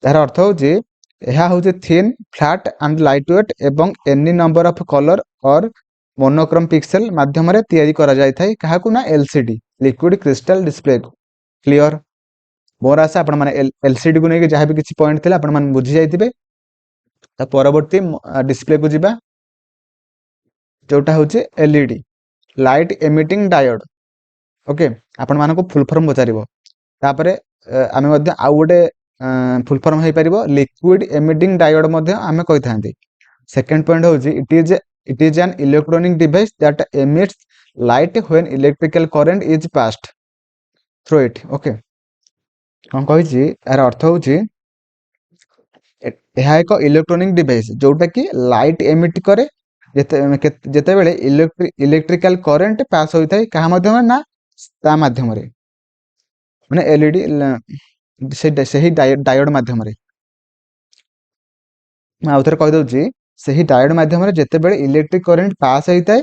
यार अर्थ होची यह होची thin flat and light weight एवं any number of colour or monochrome pixel माध्यम रे तैयारी करा जाय थाय काहाकू ना LCD liquid crystal display clear मोर आशा आपण माने LCD को नै जहाँ भी किसी पॉइंट थिला आपण माने बुझी जाइतिबे त परवर्ती डिस्प्ले को जिबा जोटा होचे LED light emitting diode okay आपण मानको फुल फॉर्म पचारिबो तापरे आमे मध्ये आ गोटे फुल फॉर्म हे परिबो लिक्विड एमिटिंग डायोड मध्ये आमे कहि थांती सेकंड पॉइंट होची it is an electronic device that emits light when electrical current is passed through it okay हम कहि छी यार अर्थ होची यह एक इलेक्ट्रॉनिक डिवाइस जोटा कि लाइट एमिट करे जेते बेले इलेक्ट्रिकल करंट पास होई थाय कहा माध्यम ना ता माध्यम रे माने LED से ही डायोड माध्यम रे मैं आउथर कहि दउची सही डायोड माध्यम रे जेते बेले इलेक्ट्रिक करंट पास होई थाय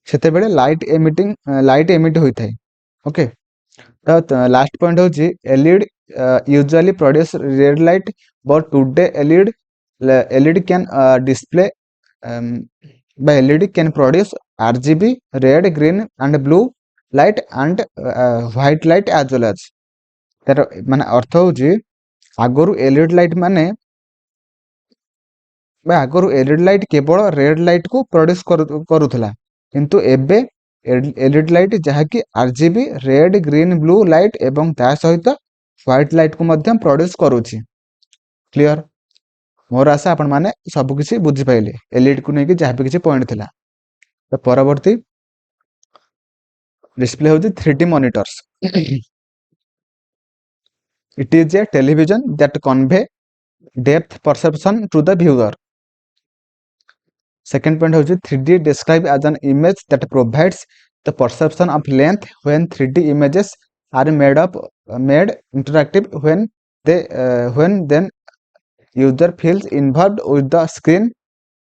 सेते बेले लाइट एमिट होई थाय ओके तो लास्ट पॉइंट होची LED usually produce red light but today LED can display by LED can produce RGB red green and blue light and white light as well as तार माने अर्थ होची आगरु LED light माने बा आगरु LED light केवल red light को produce करूथला किंतु एबे LED light जहा कि RGB red green blue light एवं ता सहित व्हाइट लाइट को मध्यम प्रोड्यूस करूची क्लियर मोर आशा आपण माने सब किसी बुझी पाइले LED को नै कि जहा भी किसी पॉइंट थिला तो परवर्ती डिस्प्ले होची 3D monitors it is a television that convey depth perception to the viewer second point होची 3D described as an image that provides the perception of length when 3D images are made interactive when then user feels involved with the screen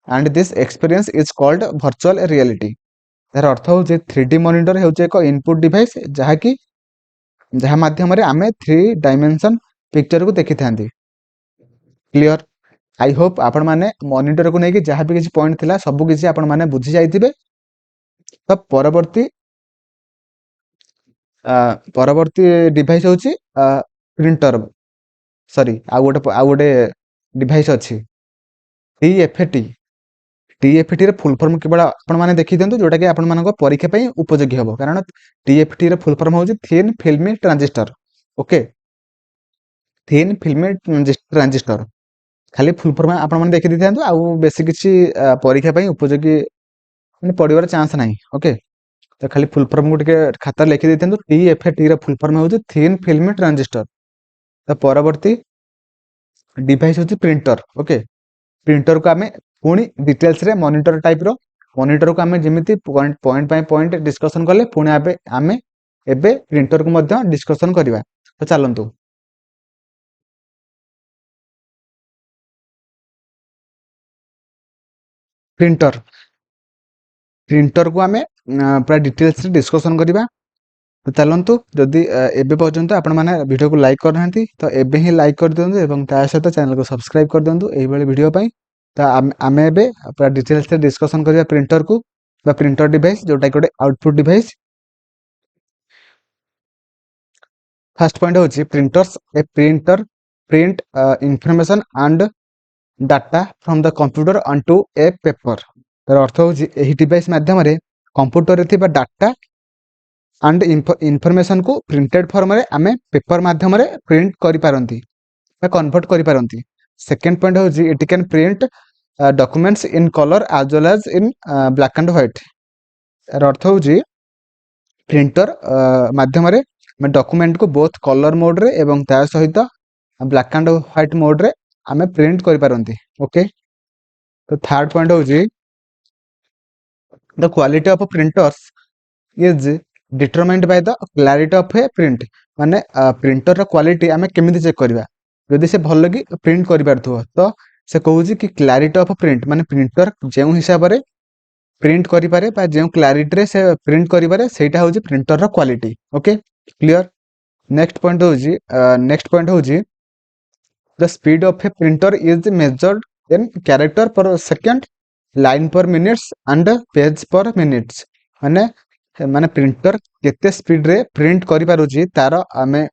and this experience is called virtual reality तार अर्थ होची 3D monitor होची एक input device जहा कि जहा माध्यम रे आमे 3 डायमेंशन पिक्चर को देखि थांती क्लियर आई होप आपण माने मॉनिटर को नै कि जहा भी किसी पॉइंट थिला सब किसी आपण माने बुझी जाइतिबे तो परवर्ती डिवाइस होची प्रिंटर सॉरी आ गोटे डिवाइस अछि TFT TFT ର ଫୁଲ୍ ଫର୍ମ କେବଳ ଆପଣମାନେ ଦେଖିଦିଅନ୍ତୁ ଯୋଉଟାକି ଆପଣମାନଙ୍କ ପରୀକ୍ଷା ପାଇଁ ଉପଯୋଗୀ ହେବ, କାରଣ TFT ର ଫୁଲ୍ ଫର୍ମ ହେଉଛି thin film transistor. Okay, thin film transistor ଖାଲି ଫୁଲ୍ ଫର୍ମ ଆପଣମାନେ ଦେଖିଦେଇଥାନ୍ତୁ, ଆଉ ବେଶୀ କିଛି ପରୀକ୍ଷା ପାଇଁ ଉପଯୋଗୀ ମାନେ ପଡ଼ିବାର ଚାନ୍ସ ନାହିଁ। ଓକେ, ତ ଖାଲି ଫୁଲ୍ ଫର୍ମକୁ ଟିକେ ଖାତାରେ ଲେଖି ଦେଇଥାନ୍ତୁ। TFT ର ଫୁଲ୍ ଫର୍ମ ହେଉଛି ଥିନ୍ ଫିଲ୍ମ ଟ୍ରାଞ୍ଜିଷ୍ଟର। ତ ପରବର୍ତ୍ତୀ डिवाइस होची प्रिंटर। ओके, प्रिंटर को आमे पुणी डिटेल्स रे मॉनिटर टाइप रो मॉनिटर को आमे जेमिति पॉइंट बाय पॉइंट डिस्कशन करले पुणी आमे एबे प्रिंटर को मध्य डिस्कशन करबा। तो चलंतु प्रिंटर प्रिंटर को आमे पूरा डिटेल्स रे डिस्कशन करबा। तो चलंतु जदि एबे पर्यंत आपण माने वीडियो को लाइक करना तो एबे ही लाइक कर दियंतु एवं ता सहित चैनल को सब्सक्राइब कर दियंतु एही वाली वीडियो पई। तो आमे एबे पूरा डिटेल्स से डिस्कशन करबा प्रिंटर को बा प्रिंटर डिवाइस जोटा कि आउटपुट डिवाइस। फर्स्ट पॉइंट होची printers A printer print information and data from the computer onto A paper. तर अर्थ होची एही डिवाइस माध्यम रे कंप्यूटर रे थिबा डाटा एंड इनफॉरमेशन को प्रिंटेड फॉर्म रे आमे पेपर माध्यम रे प्रिंट करि पारंती बा कन्वर्ट करि पारंती। सेकंड पॉइंट होची it can print documents in colour as well as in black and white. यार अर्थ होची प्रिंटर माध्यम रे मैं डॉक्यूमेंट को बोथ कलर मोड रे एवं ता सहित ब्लैक एंड व्हाइट मोड रे आमे प्रिंट करि पारंती। ओके, तो थर्ड पॉइंट होची the quality of printers is determined by the clarity of A print. माने प्रिंटर रो क्वालिटी आमे केमिति चेक करबा, जदि से भल लगी प्रिंट करि पारथुवा तो से कहूची कि क्लैरिटी ऑफ प्रिंट माने प्रिंटर जेउ हिसाब रे प्रिंट करि पारे बा जेउ क्लैरिटी रे से प्रिंट करि पारे सेटा होची प्रिंटर रो quality. Okay, clear. Next point होची the speed of a printer is measured in character per second, line per minutes and page per minutes. माने माने प्रिंटर केते स्पीड रे प्रिंट करि पारुची तार आमे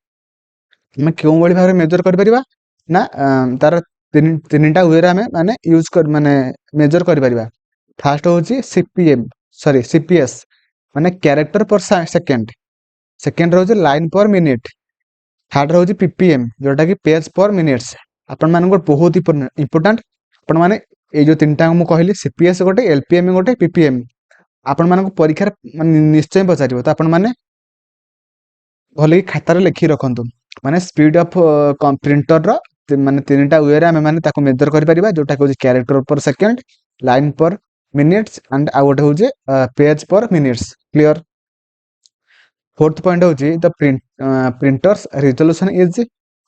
केउ बळी भाबरे मेजर करि परिबा ना तार तीनटा वे रे आमे माने यूज कर माने मेजर करि परिबा। फर्स्ट होची सीपीएस माने कैरेक्टर पर सेकंड, सेकंड होची लाइन पर मिनिट, थर्ड होची पीपीएम जोटा कि पेज पर मिनिट्स। आपण मानको बहुत इंपोर्टेंट आपण माने ए जो तीनटा मु कहली सीपीएस गोटे, एलपीएम गोटे, पीपीएम आपण मानको परीक्षा निश्चय पचारिबो। तो आपण माने भले खातार लिखि रखंतु माने स्पीड ऑफ प्रिंटर रो माने तीनटा वे रे आमे माने ताको मेजर करि परिबा जोटा कि character per second, line per minutes and आ गोटे होजे page per minutes. Clear. Fourth point होची the printers resolution is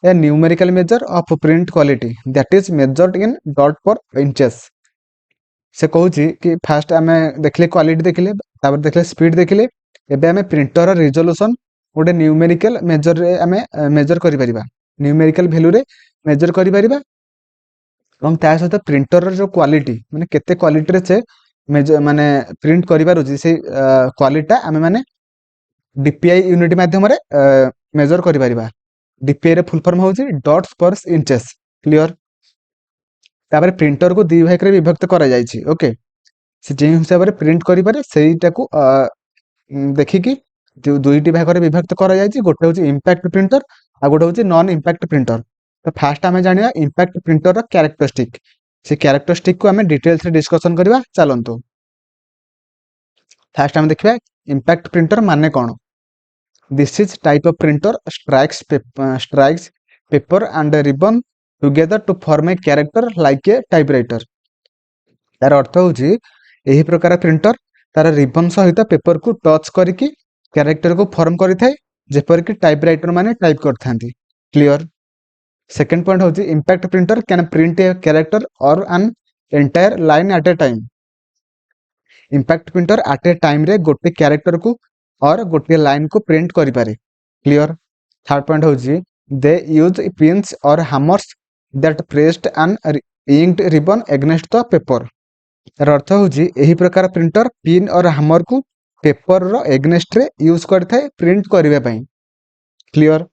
a numerical measure of print quality that is measured in dot पर इंचेस। से कहूची कि फास्ट आमे देखले क्वालिटी देखले तापर देखले स्पीड देखले एबे आमे प्रिंटर रिजोल्यूशन गोटे न्यूमेरिकल मेजर रे आमे मेजर करि परिबा, न्यूमेरिकल वैल्यू रे मेजर करि परिबा। एवं ता सहित प्रिंटर जो क्वालिटी माने केते क्वालिटी रे से मेजर माने प्रिंट करि पारुची से क्वालिटी आमे माने डीपीआई यूनिट माध्यम रे मेजर करि परिबा। डीपीआई रे फुल फॉर्म होची डॉट्स पर इंचेस। क्लियर। तापर प्रिंटर को दी भाग रे विभक्त करा जायछि। ओके, से जे हिसाब रे प्रिंट करि पारे सेईटा को देखिकी जो दुईटी भाग रे विभक्त करा जायछि, गोटे होची इंपैक्ट प्रिंटर आ गोटे होची नॉन इंपैक्ट प्रिंटर। तो फास्ट आमे जानिया इंपैक्ट प्रिंटर रो कैरेक्टरिस्टिक, से कैरेक्टरिस्टिक को आमे डिटेल्स रे डिस्कशन करबा। चलंतु फास्ट आमे देखबा इंपैक्ट प्रिंटर माने कोन। This is type of printer strikes paper and ribbon together to form a character like a typewriter. तार अर्थ होची एही प्रकार प्रिंटर तार रिबन सहित पेपर को टच करिकी कैरेक्टर को फॉर्म करि थाए जेपर कि टाइपराइटर माने टाइप करथांती। क्लियर। सेकंड पॉइंट होची impact printer can print a character or an entire line at a time. Impact printer at a time रे गोटे कैरेक्टर को और गोटे लाइन को प्रिंट करि पारे। क्लियर। थर्ड पॉइंट होची they use pins or hammers that pressed an inked ribbon against the paper. तार अर्थ होची एही प्रकार प्रिंटर पिन और हैमर को पेपर रो एगेंस्ट रे यूज करथाय प्रिंट करिवे पई। क्लियर।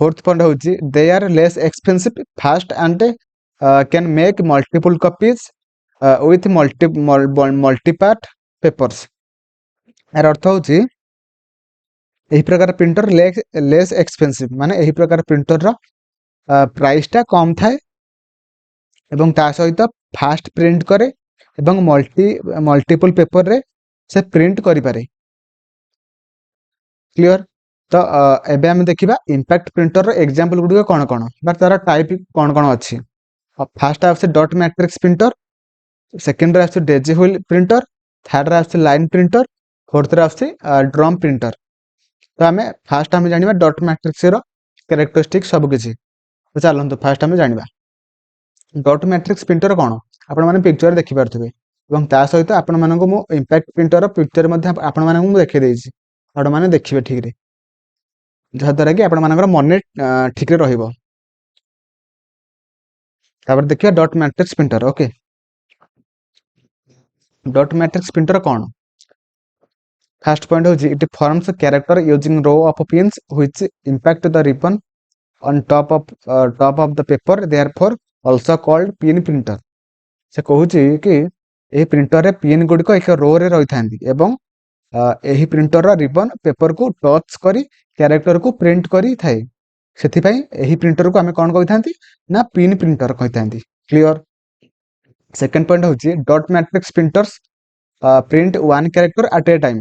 फोर्थ पॉइंट होची they are less expensive fast and can make multiple copies with multi-part papers। यार अर्थ होची एही प्रकार प्रिंटर लेस एक्सपेंसिव माने एही प्रकार प्रिंटर रो प्राइस टा कम थाए एवं ता सहित फास्ट प्रिंट करे एवं मल्टीपल पेपर रे से प्रिंट करि पारे। क्लियर। तो एबे हम देखिबा इंपैक्ट प्रिंटर रो एग्जांपल गुडी कोन कोन बा तार टाइप कोन कोन अछि। फर्स्ट आसे डॉट मैट्रिक्स प्रिंटर, सेकंड रे आसे डेजी व्हील प्रिंटर, थर्ड रे आसे लाइन प्रिंटर, फोर्थ रे आसे ड्रम प्रिंटर। तो हमें फास्ट हमें जानिबा डॉट मैट्रिक्स रो कैरेक्टरिस्टिक सब किछि। तो चलंतु फास्ट हमें जानिबा डॉट मैट्रिक्स प्रिंटर कोन आपण माने पिक्चर देखि पारथिबे एवं ता सहित आपण मानको मो इंपैक्ट प्रिंटर रो पिक्चर मध्ये आपण मानको मु देखि देइछि। आपण माने देखिबे ठीक रे जहा द्वारा कि आपण मानकर मने ठीक रे रहिबो। तापर देखिबा dot matrix printer. Okay, dot matrix printer कोन फर्स्ट पॉइंट होची it forms character using row of pins which impact the ribbon on top of the paper, therefore also called pin printer। से कहूची कि एही प्रिंटर रे pin गुडी एक रो रे रही थांदी एवं एही प्रिंटर रा रिबन पेपर को टच करी कैरेक्टर को प्रिंट करी थाए। सेथि पई एही प्रिंटर को हमें कोन कहि थांती ना पिन प्रिंटर कहि थांती। क्लियर। सेकंड पॉइंट होची dot matrix printers print one character at a time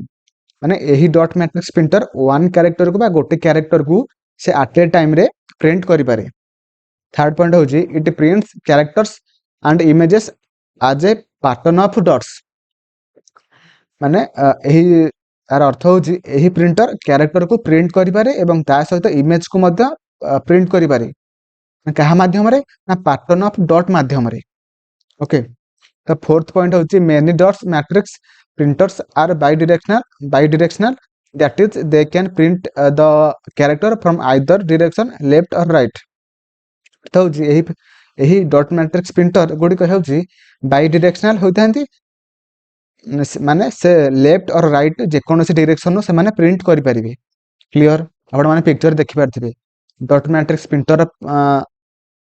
माने एही dot matrix printer one character को बा गोटे कैरेक्टर को से एट ए टाइम रे प्रिंट करि पारे। थर्ड पॉइंट होची it prints characters and images as a pattern of dots माने एही यार अर्थ होची एही प्रिंटर कैरेक्टर को प्रिंट करि पारे एवं ता सहित इमेज को मध्य प्रिंट करि पारे कहा माध्यम रे ना पैटर्न ऑफ डॉट माध्यम रे। ओके, तो फोर्थ पॉइंट होची many dots matrix printers are bidirectional that is they can print the character from either direction left or right. तो यही डॉट मैट्रिक्स प्रिंटर गुडी कहउची बाइडिरेक्शनल होइथांती माने से लेफ्ट और राइट जे कोनोसी डायरेक्शन नो से माने प्रिंट करि परिबे। क्लियर। आपण माने पिक्चर देखि पारथिबे डॉट मैट्रिक्स प्रिंटर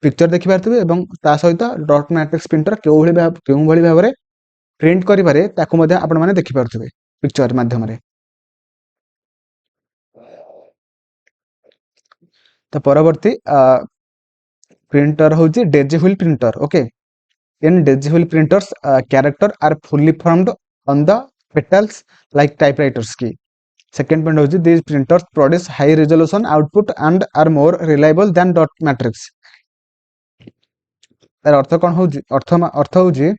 पिक्चर देखि पारथिबे एवं ता सहित डॉट मैट्रिक्स प्रिंटर केउ भली भाबरे प्रिंट करि पारे ताकू मध्ये आपण माने देखि पारथिबे पिक्चर माध्यम रे। तो परवर्ती प्रिंटर होची daisy wheel printer. Okay, in daisy wheel printers character are fully formed on the petals like typewriters की। सेकंड पॉइंट होची these printers produce high resolution output and are more reliable than dot matrix। तार अर्थ कोन होची अर्थ होची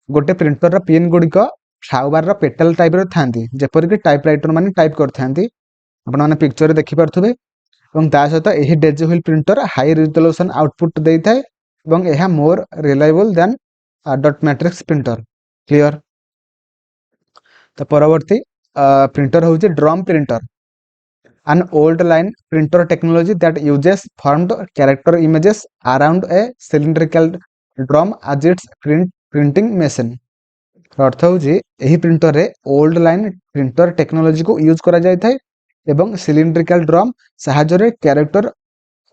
गोटे printer रा pin गुडी को flower रा petal type रो थांती जेपर कि टाइपराइटर माने टाइप करथांती आपण माने पिक्चर रे देखि पारथुबे एवं ता सहित एही Daisy wheel printer high resolution output देई थाए एवं एहा more reliable then dot matrix printer. Clear. तो परवर्ती प्रिंटर होची drum printer an old line printer technology that uses formed character images around a cylindrical drum as its printing machine। अर्थ होची एही printer रे ओल्ड लाइन प्रिंटर टेक्नोलॉजी को use करा जाय थाए एवं सिलिंड्रिकल ड्रम सहायता रे कैरेक्टर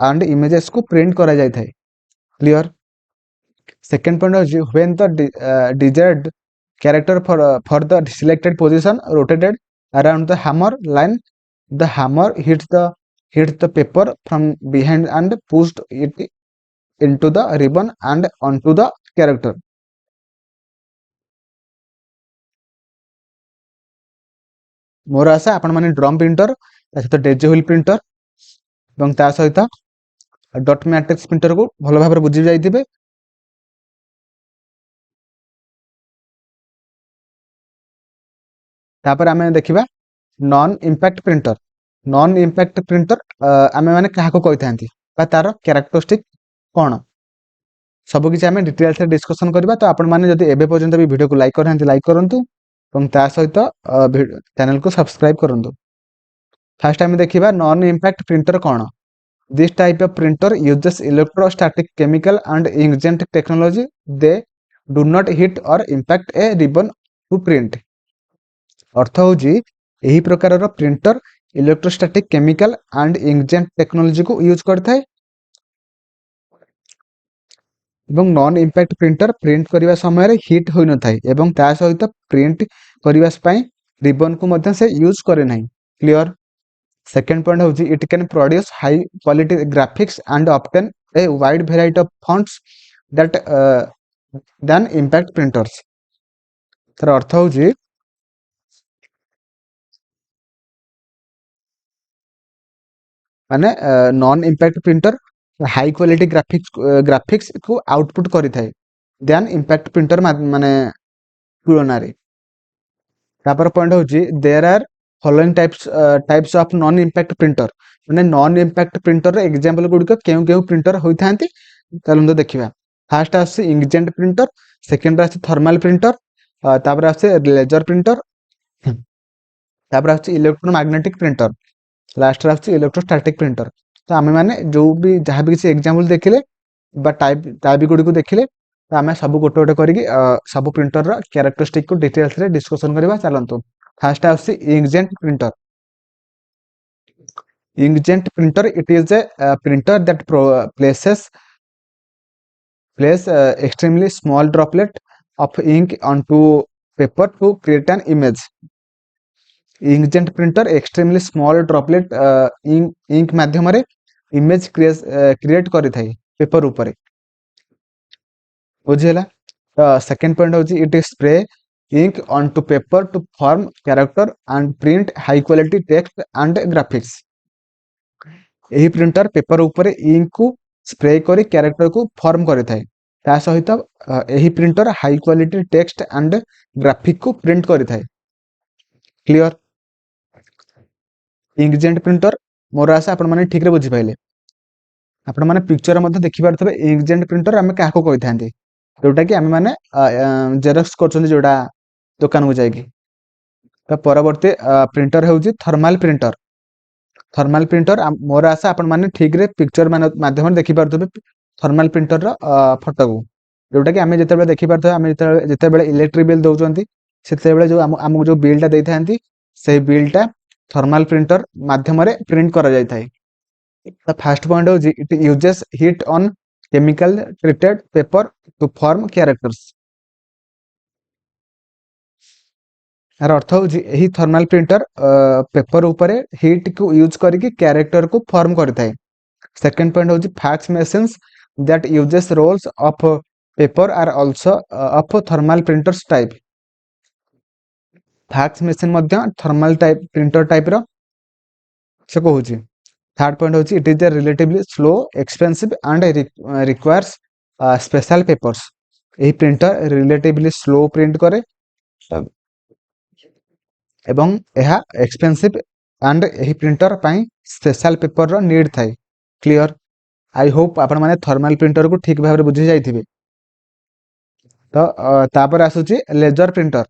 एंड इमेजेस को प्रिंट करा जाय थाए। क्लियर। सेकंड पॉइंट होची when the desired character for the selected position rotated around the hammer line, the hammer hits the paper from behind and pushed it into the ribbon and onto the character। मोर आशा आपण माने drum printer ता सहित Daisy wheel printer एवं ता सहित dot matrix printer को भलो भाबरे बुझि जाइथिबे। तापर आमे देखिबा non impact printer. Non impact printer आमे माने काहा को कहिथांती बा तार कैरेक्टरिस्टिक कोन सब किछि आमे डिटेल से डिस्कशन करबा। तो आपण माने जदि एबे पर्यंत भी वीडियो को लाइक करथांती लाइक करंतु एवं ता सहित चैनल को सब्सक्राइब करंतु। फर्स्ट आमे देखिबा नॉन इंपैक्ट प्रिंटर कोन। This type of printer uses electrostatic chemical and inkjet technology they do not hit or impact a ribbon to print. अर्थ होची एही प्रकार रो printer electrostatic chemical and inkjet technology को यूज करथाय ଏବଂ ନନ୍ ଇମ୍ପାକ୍ଟ ପ୍ରିଣ୍ଟର ପ୍ରିଣ୍ଟ କରିବା ସମୟରେ ହିଟ୍ ହୋଇନଥାଏ ଏବଂ ତା ସହିତ ପ୍ରିଣ୍ଟ କରିବା ପାଇଁ ରିବନକୁ ମଧ୍ୟ ସେ ୟୁଜ୍ କରେ ନାହିଁ। କ୍ଲିଅର। ସେକେଣ୍ଡ ପଏଣ୍ଟ ହେଉଛି it can produce high quality graphics and obtain a wide variety of fonts that than impact printers. ତାର ଅର୍ଥ ହେଉଛି ମାନେ non impact printer high quality ଗ୍ରାଫିକ୍ସକୁ ଆଉଟପୁଟ୍ କରିଥାଏ ଦେନ୍ ଇମ୍ପାକ୍ଟ ପ୍ରିଣ୍ଟର ମାନେ ତୁଳନାରେ। ତାପରେ ପଏଣ୍ଟ ହେଉଛି there are following types of non impact printer. ମାନେ ନନ୍ ଇମ୍ପାକ୍ଟ ପ୍ରିଣ୍ଟରର ଏକ୍ଜାମ୍ପଲ ଗୁଡ଼ିକ କେଉଁ କେଉଁ ପ୍ରିଣ୍ଟର ହୋଇଥାନ୍ତି ଚାଲନ୍ତୁ ଦେଖିବା। ଫାର୍ଷ୍ଟ ଆସୁଛି ଇଙ୍କଜେଣ୍ଟ ପ୍ରିଣ୍ଟର, ସେକେଣ୍ଡରେ ଆସୁଛି ଥର୍ମାଲ ପ୍ରିଣ୍ଟର, ତାପରେ ଆସୁଛି ଲେଜର ପ୍ରିଣ୍ଟର, ତାପରେ ଆସୁଛି ଇଲେକ୍ଟ୍ରୋମାଗ୍ନେଟିକ ପ୍ରିଣ୍ଟର, ଲାଷ୍ଟରେ ଆସୁଛି ଇଲେକ୍ଟ୍ରୋଷ୍ଟାଟିକ ପ୍ରିଣ୍ଟର। ତ ଆମେମାନେ ଯେଉଁ ବି ଯାହା ବି କିଛି ଏକ୍ଜାମ୍ପଲ ଦେଖିଲେ ବା ଟାଇପ ଗୁଡ଼ିକୁ ଦେଖିଲେ ତ ଆମେ ସବୁ ଗୋଟେ ଗୋଟେ କରିକି ସବୁ ପ୍ରିଣ୍ଟରର କ୍ୟାରେକ୍ଟରିଷ୍ଟିକକୁ ଡିଟେଲ୍ସରେ ଡିସ୍କସନ୍ କରିବା। ଚାଲନ୍ତୁ ଫାର୍ଷ୍ଟ ଆସୁଛି ଇଙ୍କଜେଣ୍ଟ printer. Inkjet printer, it is a printer that place extremely small droplet of ink onto paper to create an image. Inkjet printer extremely small droplet ink माध्यमरे image create करिथाई paper ऊपरे। बुझिला। second point होची it is spray ink onto paper to form character and print high quality text and graphics। ଏହି printer paper ଉପରେ ଇଙ୍କକୁ spray କରି କ୍ୟାରେକ୍ଟରକୁ form କରିଥାଏ। ତା ସହିତ ଏହି printer high quality text and ଗ୍ରାଫିକକୁ ପ୍ରିଣ୍ଟ କରିଥାଏ। କ୍ଲିଅର। ଇଙ୍କଜେଣ୍ଟ ପ୍ରିଣ୍ଟର ମୋର ଆଶା ଆପଣମାନେ ଠିକରେ ବୁଝିପାରିଲେ। ଆପଣମାନେ ପିକ୍ଚର ମଧ୍ୟ ଦେଖିପାରୁଥିବେ ଇଙ୍କଜେଣ୍ଟ ପ୍ରିଣ୍ଟର ଆମେ କାହାକୁ କହିଥାନ୍ତି, ଯୋଉଟାକି ଆମେମାନେ ଜେରକ୍ସ କରୁଛନ୍ତି ଯୋଉଟା ଦୋକାନକୁ ଯାଇକି। ତ ପରବର୍ତ୍ତୀ ପ୍ରିଣ୍ଟର ହେଉଛି ଥର୍ମାଲ ପ୍ରିଣ୍ଟର। ଥର୍ମାଲ ପ୍ରିଣ୍ଟର ମୋର ଆଶା ଆପଣମାନେ ଠିକରେ ପିକ୍ଚର ମାଧ୍ୟମରେ ଦେଖିପାରୁଥିବେ ଥର୍ମାଲ ପ୍ରିଣ୍ଟରର ଫଟୋକୁ, ଯୋଉଟାକି ଆମେ ଯେତେବେଳେ ଦେଖିପାରୁଥିବା ଆମେ ଯେତେବେଳେ ଇଲେକ୍ଟ୍ରିକ ବିଲ୍ ଦେଉଛନ୍ତି ସେତେବେଳେ ଯେଉଁ ଆମକୁ ଯେଉଁ ବିଲ୍ଟା ଦେଇଥାନ୍ତି ସେଇ ବିଲ୍ଟା ଥର୍ମାଲ ପ୍ରିଣ୍ଟର ମାଧ୍ୟମରେ ପ୍ରିଣ୍ଟ କରାଯାଇଥାଏ। ତ ଫାର୍ଷ୍ଟ ପଏଣ୍ଟ ହେଉଛି it uses heat on chemical treated paper to form characters. यार अर्थ हूँ यही थर्माल प्रिंटर पेपर उपरे हीट को यूज करके कैरेक्टर को फॉर्म करता है। सेकंड पॉइंट हूँ fax machines that uses rolls of paper are also of thermal printers type. Fax machine मध्य थर्माल टाइप प्रिंटर टाइप रो से कहूँ। थर्ड पॉइंट हूँ it is relatively slow expensive and requires special papers. यही printer relatively slow print करे एवं यह expensive and यही प्रिंटर पाई स्पेशल पेपर रो नीड थाए। क्लियर। आई होप आपण माने थर्माल प्रिंटर को ठीक भाव बुझी जाइथिबे। तो तापर आसुची लेजर प्रिंटर।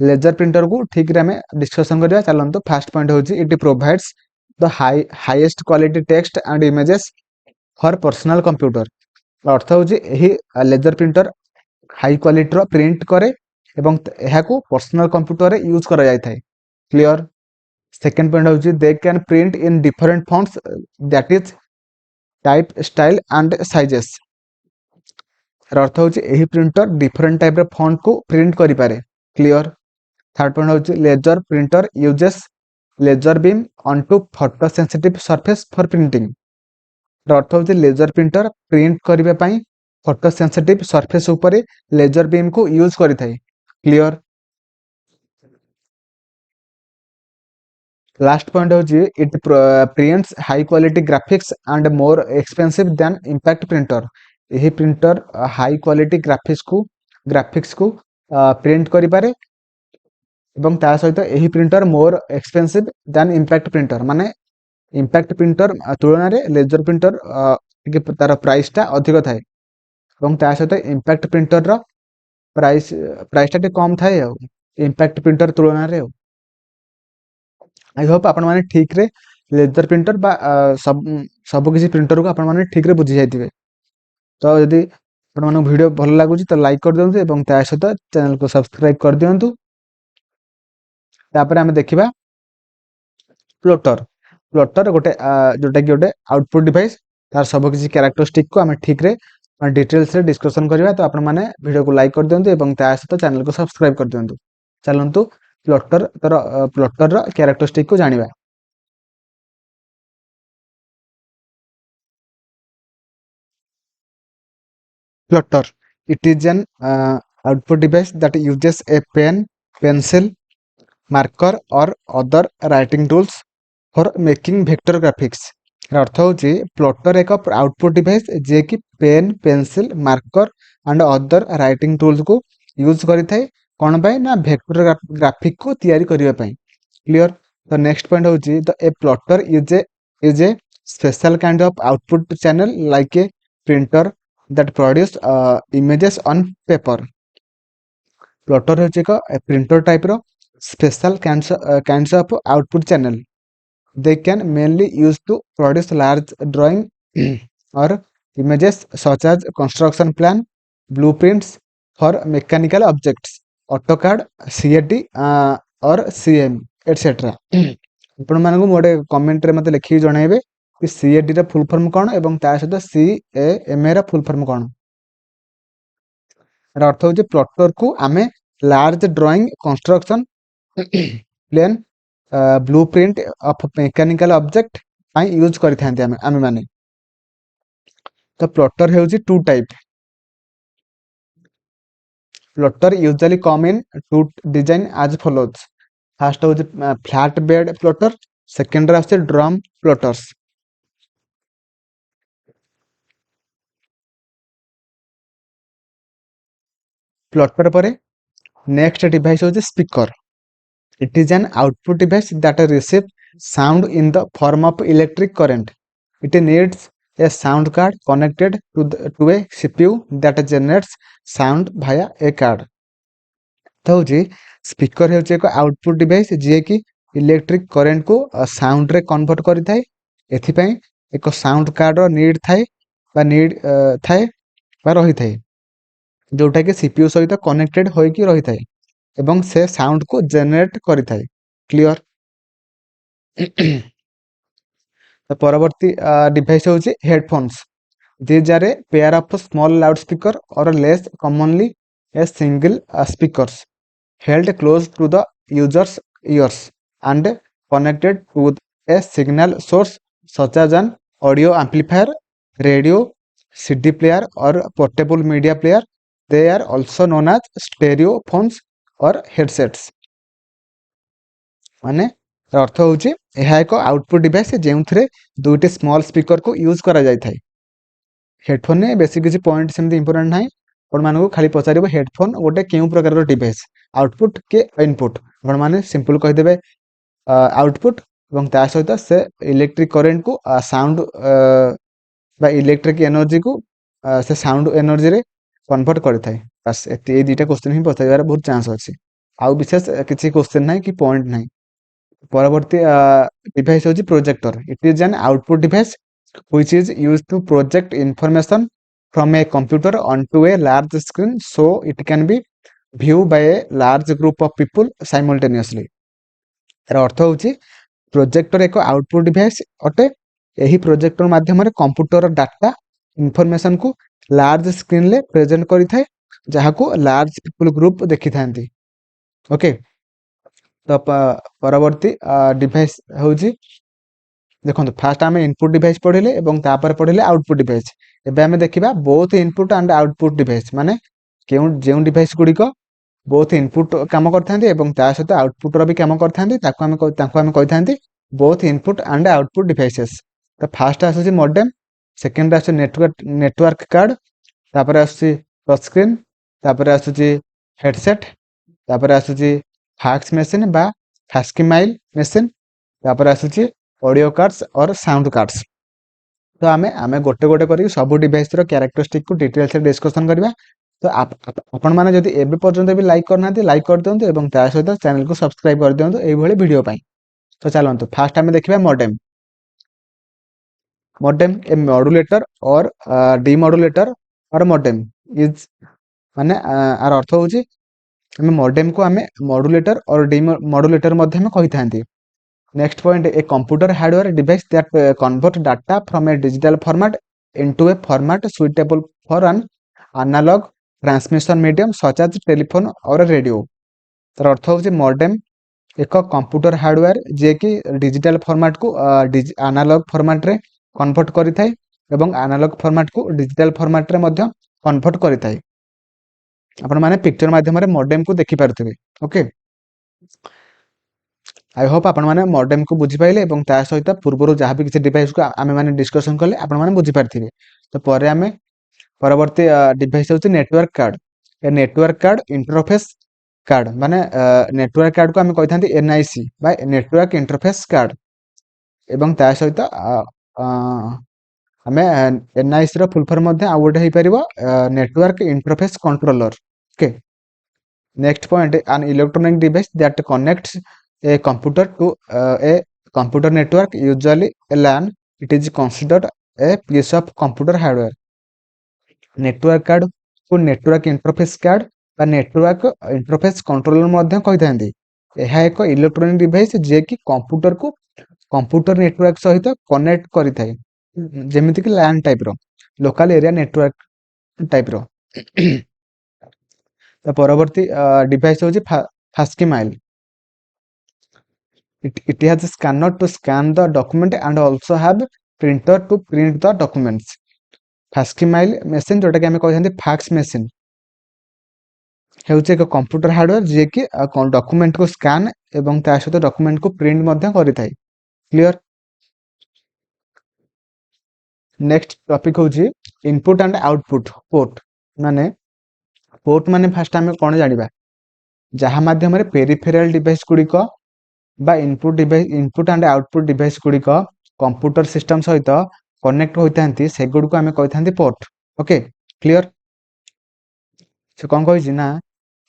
लेजर प्रिंटर को ठीक रे हमें डिस्कशन करिया। चलंतु फर्स्ट पॉइंट होची it provides the highest quality text and images for personal computer. अर्थ होची एही लेजर प्रिंटर हाई क्वालिटी रो प्रिंट करे एवं एहाकू पर्सनल कंप्यूटर रे यूज करा जाय थाए। क्लियर। सेकंड पॉइंट होची they can print in different fonts that is type style and sizes. अर्थ होची एही प्रिंटर डिफरेंट टाइप रे फॉन्ट को प्रिंट करि पारे। क्लियर। थर्ड पॉइंट होची laser printer uses laser beam onto photosensitive surface for printing. अर्थ होची लेजर प्रिंटर प्रिंट करिबा पई फोटो सेंसिटिव सरफेस ऊपर लेजर बीम को यूज करि थाए। क्लियर। लास्ट पॉइंट होची it prints high quality graphics and more expensive than impact printer. यही प्रिंटर हाई क्वालिटी ग्राफिक्स को प्रिंट करि पारे एवं ता सहित यही printer more expensive than impact printer. माने इंपैक्ट प्रिंटर तुलना रे लेजर प्रिंटर तार प्राइसटा अधिक थाए एवं ता सहित इंपैक्ट प्रिंटर रो प्राइसटा कम थाए इंपैक्ट प्रिंटर तुलना रे। आई होप आपण माने ठीक रे लेजर प्रिंटर बा सब किसी प्रिंटर को आपण माने ठीक रे बुझी जाइथिबे। तो यदि आपण माने वीडियो भल लागुची तो लाइक कर दियंतु एवं ता सहित चैनल को सब्सक्राइब कर दियंतु। तापर हमें देखिबा प्लॉटर। प्लॉटर गोटे जोटा कि गोटे आउटपुट डिवाइस तार सब किसी कैरेक्टरिस्टिक को हमें ठीक रे डिटेल्स रे डिस्कशन करवा। तो आपण मैंने वीडियो को लाइक कर दियंतु एवं ता सहित चैनल को सब्सक्राइब कर दियंतु। चलंतु प्लॉटर कैरेक्टरिस्टिक को जानिबा। Plotter. It is an output device that uses a pen, pencil, marker or other writing tools for making vector graphics. अर्थ हूँ प्लॉटर एक आउटपुट डिवाइस जे कि pen pencil marker and other writing tools को use करें कौन पाई ना vector graphic को तैयारी करने क्लियर। तो नेक्स्ट पॉइंट हूँ the A plotter is a special kind of output channel like a printer that produce images on paper. Plotter है एक printer type row special kinds of output channel. They can mainly use to produce large drawing or images such as construction plan, blueprints for mechanical objects, AutoCAD, CAD or CM etc. आपण मानक मोटे comment रे मते लिखि जणाइबे कि CAD रा full form कोन एवं ता सहित CAMA रा फुल फॉर्म कोन। अर्थ हूँ प्लॉटर को आमे large drawing construction plane blueprint of mechanical object use करते आमे माने। तो प्लॉटर है two type. Plotter usually come in two design as follows. First हूँ फ्लैट बेड प्लॉटर, सेकंड रे आछे ड्रम प्लॉटर्स। प्लॉटर परे नेक्स्ट डिवाइस हूँ speaker. It is an output device that receives sound in the form of electric current. It needs a sound card connected to a CPU that generates sound via a card. तो speaker है एक output device जे कि electric current को sound रे convert करि थाए। एथिपई एक साउंड कार्ड रो नीड थाए बा नीड थाए बा रही थाए जोटा कि सीपीयू सहित कनेक्टेड होइकी रही थाए एवं से साउंड को जेनरेट करिथाए। क्लियर। तो परवर्ती डिवाइस हूँ headphones. These are a pair of small loudspeaker or less commonly a single speakers held close to the user's ears and connected to a signal source such as an audio amplifier, radio, CD player or portable media player. They are also known as stereo phones or headsets. माने अर्थ हूँ यह एक output device जो दुईटी small speaker को use करा जाय थाए। Headphone ने बेसी किसी पॉइंट सेमती इंपोर्टेंट ना आपण मानक खाली पचार हेडफोन गोटे क्यों प्रकार डिवाइस आउटपुट के इनपुट आपण मैंने सिंपल कहीदेवे आउटपुट और ता सहित से इलेक्ट्रिक करेन्ट को साउंड इलेक्ट्रिक एनर्जी को से साउंड एनर्जी रे कन्वर्ट करें। बस ये दुईटा क्वेश्चन ही पचार बहुत चांस अच्छे। आउ विशेष किसी क्वेश्चन ना कि पॉइंट ना। परवर्ती डिवाइस हूँ projector. It is an output device which is used to project information from a computer onto a large screen so it can be viewed by a large group of people simultaneously. अर्थ हूँ projector एक output device अटे। यही projector माध्यम computer data information को large screen ले present करि थाए जहाँ को लार्ज पीपल ग्रुप देखि थांती। ओके। तो परवर्ती डिवाइस हूँ देखो फास्ट आम इनपुट डिवाइस पढ़ले और तापर पढ़ले आउटपुट डिवाइस। एबे आमे देखिबा both input and output device माने जो डिवाइस गुड़िक बोथ इनपुट काम करथांती एवं ता सहित आउटपुट रो भी काम करथांती ताको आमे कहिथांती both input and output devices. तो फास्ट आसुची मॉडेम, सेकंड आसुची नेटवर्क कार्ड, तापर आसुची टच स्क्रीन, तापर आसुची हेडसेट, तापर आसुची फैक्स मशीन बा फैक्सिमाइल मशीन, तापर आसुची ऑडियो कार्ड्स और साउंड कार्ड्स। तो आमे गोटे गोटे करी सब डिवाइस रो कैरेक्टरिस्टिक को डिटेल से डिस्कशन करबा। तो आपण माने जदि एबे पर्यंत भी लाइक करनांती लाइक कर दियंतु एवं ता सहित चैनल को सब्सक्राइब कर दियंतु एई भली वीडियो पई। तो चलंतु फास्ट आमे देखिबा मॉडेम। मॉडेम ए मॉड्यूलेटर और डीमॉड्यूलेटर और मॉडेम इज माने आर अर्थ होची हमें मॉडेम को आमे मॉड्यूलेटर और डीमॉड्यूलेटर मध्ये में कहिथांती। Next point, a computer hardware device that convert data from a digital format into a format suitable for an analog transmission medium such as telephone or radio। ତାର ଅର୍ଥ ହେଉଛି ମଡେମ୍ ଏକ କମ୍ପ୍ୟୁଟର ହାର୍ଡୱେୟାର ଯିଏକି digital ଫର୍ମାଟକୁ analogue ଫର୍ମାଟରେ convert କରିଥାଏ ଏବଂ analogue ଫର୍ମାଟକୁ digital ଫର୍ମାଟରେ ମଧ୍ୟ କନଭର୍ଟ କରିଥାଏ। ଆପଣମାନେ ପିକ୍ଚର ମାଧ୍ୟମରେ ମଡେମକୁ ଦେଖିପାରୁଥିବେ। ଓକେ, आई होप आपण मैंने मॉडेम को बुझीपारे और ता सहित पूर्व जहाँ भी किसी डिवाइस को आम मैंने डिस्कसन कले आपण मैंने बुझीपारे। तो पर आम परवर्ती डिवाइस होची network card. A network card interface card माने नेटवर्क कार्ड को आम कही था एनआईसी बा नेटवर्क इंटरफेस कार्ड एवं ता सहित आम एनआईसी रो फुल फॉर्म आउ गोटे हो network interface controller. Okay, next point an electronic device that connects a computer to a computer network, usually a LAN, it is considered a piece of computer hardware। Network card को network interface card बा network interface controller मध्य कही थांती। यह एक electronic device जे कि computer को computer network सहित connect करि थाए, जेमिति कि LAN टाइप रो लोकल एरिया नेटवर्क टाइप रो। तो परवर्ती डिवाइस होची फास्की mile. It has a scanner to scan the document and also have printer to print the documents। फास्की माइल मेसीन जोटा कि आम कही फैक्स मेसीन एक कंप्यूटर हार्डवेयर जी कि डॉक्यूमेंट को स्कैन एवं ता सहित डॉक्यूमेंट को प्रिंट मध्य करिथाय। क्लियर। नेक्स्ट टॉपिक होची इनपुट एंड आउटपुट पोर्ट। माने पोर्ट माने फास्ट आम कौन जानिबा जहाँ माध्यम पेरिफेराल डिवाइस गुड़िक बा input device input and output device गुड़िक कंप्यूटर सिस्टम सहित कनेक्ट होती से गुड़ को आम कही पोर्ट। Okay, clear. से कौन कही ना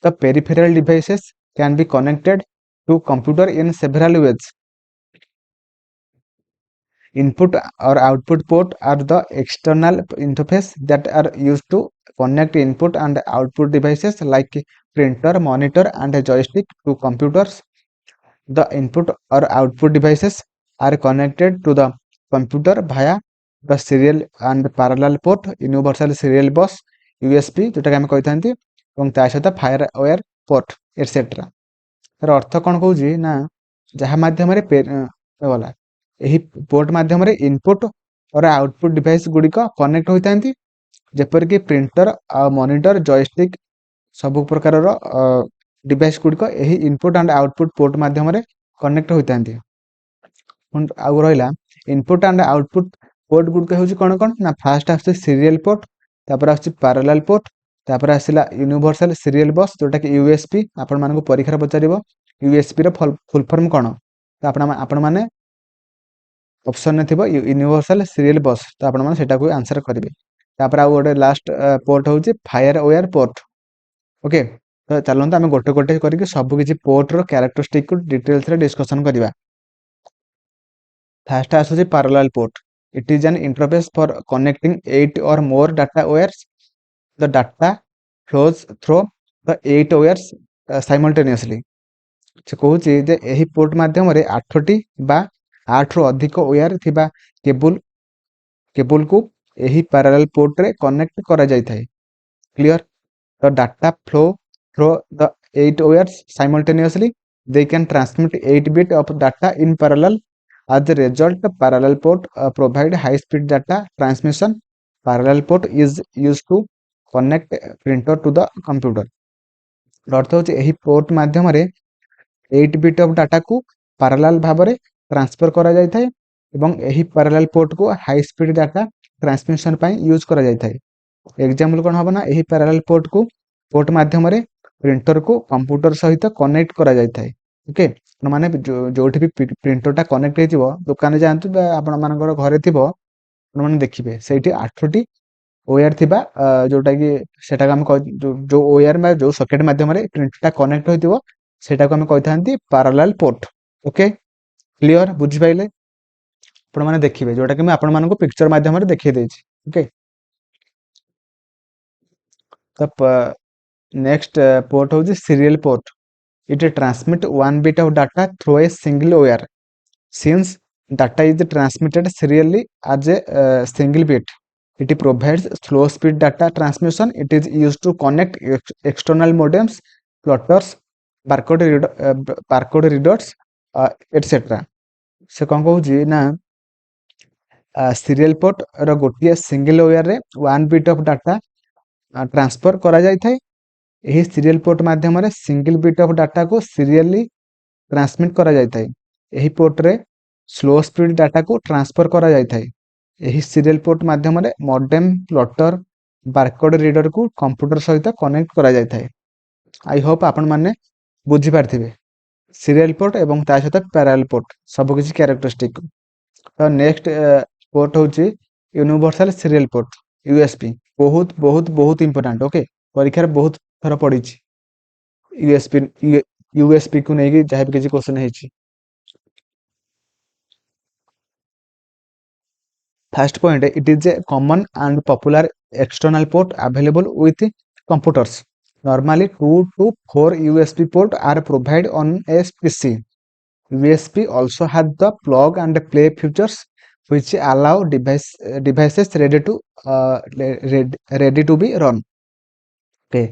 the peripheral devices can be connected to computer in several ways. Input or output port are the external interface that are used to connect input and output devices like printer, monitor and a joystick to computers। The input or output devices are connected to the computer via the serial and parallel port, universal serial bus, USB जोटा कि आम कही था सहित fire wire port etcetera. तार अर्थ कौन कौन ना जहाँ माध्यम गला यही पोर्ट माध्यम इनपुट और आउटपुट डिवाइस गुड़िक कनेक्ट होता जेपरिक प्रिंटर मॉनिटर जॉयस्टिक सब प्रकार डिवाइस गुड़िक यही इनपुट एंड आउटपुट पोर्ट माध्यम कनेक्ट होता। आउ रहा इनपुट एंड आउटपुट पोर्ट गुड़िक हूँ कौन कौन ना फास्ट आस सीरियल पोर्ट, तापर आस पैरेलल पोर्ट, तापर आसला यूनिवर्सल सीरियल बस जोटा कि यूएसपी। आपण मानक परीक्षा पचार यूएसपी रो फुल फॉर्म कौन तो आपण माने ऑप्शन में थी यूनिवर्सल सीरियल बस तो आपण मैंने सेटा को आंसर करेंगे। तापर आउ गोटे लास्ट पोर्ट हूँ फायर वायर पोर्ट। ओके, तो चलते आम गोटे गोटे करके सब किसी पोर्ट रो कैरेक्टरिस्टिक को डिटेल्स रे डिस्कशन करवा। फर्स्ट आसुची parallel port. It is an interface for connecting 8 or more data wires। The data flows through the 8 wires simultaneously. से कहूँ जे यही पोर्ट माध्यम 8टी बा 8 रु अधिक वायर थिबा केबल को यही पैरेलल पोर्ट रे कनेक्ट करा जाय थाए। Clear. The data flow through the 8 wires simultaneously। they can transmit 8 bit of data in parallel। as a result parallel port provide high speed data transmission। parallel port is used to connect printer to the computer। अर्थ होची यही port माध्यम 8 bit of data को parallel भाव में transfer करा जाय थाए एवं यही पैरेलल पोर्ट को हाई स्पीड डाटा ट्रांसमिशन पाई यूज करा जाय थाए। एग्जांपल कौन हम ना यही पैरेलल पोर्ट को पोर्ट माध्यम प्रिंटर को कंप्यूटर सहित कनेक्ट करा जाय थाए। ओके, माने जो भी प्रिंटरटा कनेक्ट हो दुकान जातु आपण मानकर घरे थी मैंने देखिए से 8टी वायर थिबा जोटा कि सेटा हम जो वायर में जो सॉकेट माध्यम प्रिंटरटा कनेक्ट होइतिबो सेटा को हम कहि थांती पैरेलल पोर्ट। ओके, क्लियर बुझी पाइले आपण माने देखिए जोटा कि मैं आपण मानको पिक्चर माध्यम देखिए देछि। ओके, तो नेक्स्ट पोर्ट होची serial port. It transmit 1 bit of data through a single wire। since data is transmitted serially as a single bit It provides slow speed data transmission. It is used to connect external modems, plotters, barcode readers, etc. से कौन कहूँ ना serial port रो गोटे single where रे 1 bit of data transfer करा जाय थाए। एही सीरियल पोर्ट माध्यम रे सिंगल बिट ऑफ डाटा को सीरियली ट्रांसमिट करा जाय थाए। एही पोर्ट रे स्लो स्पीड डाटा को ट्रांसफर करा जाय थाए। एही सीरियल पोर्ट माध्यम रे मॉडेम, प्लॉटर, बारकोड रीडर को कंप्यूटर सहित कनेक्ट करा जाय थाए। आई होप आपण माने बुझी पारथिबे सीरियल पोर्ट एवं ता सहित पैरेलल पोर्ट सब किछि कैरेक्टरिस्टिक। तो नेक्स्ट पोर्ट होची यूनिवर्सल सीरियल पोर्ट यूएसपी। बहुत बहुत बहुत इंपोर्टेंट। ओके, परीक्षा बहुत थर पड़ी यूएसपी यूएसपी को नहीं जहाँ भी किसी क्वेश्चन है। First point, it is A common and popular external port available with computers. Normally 2 to 4 USB port are provided on a PC. USB also has the plug and play features which allow devices ready to be run. Okay.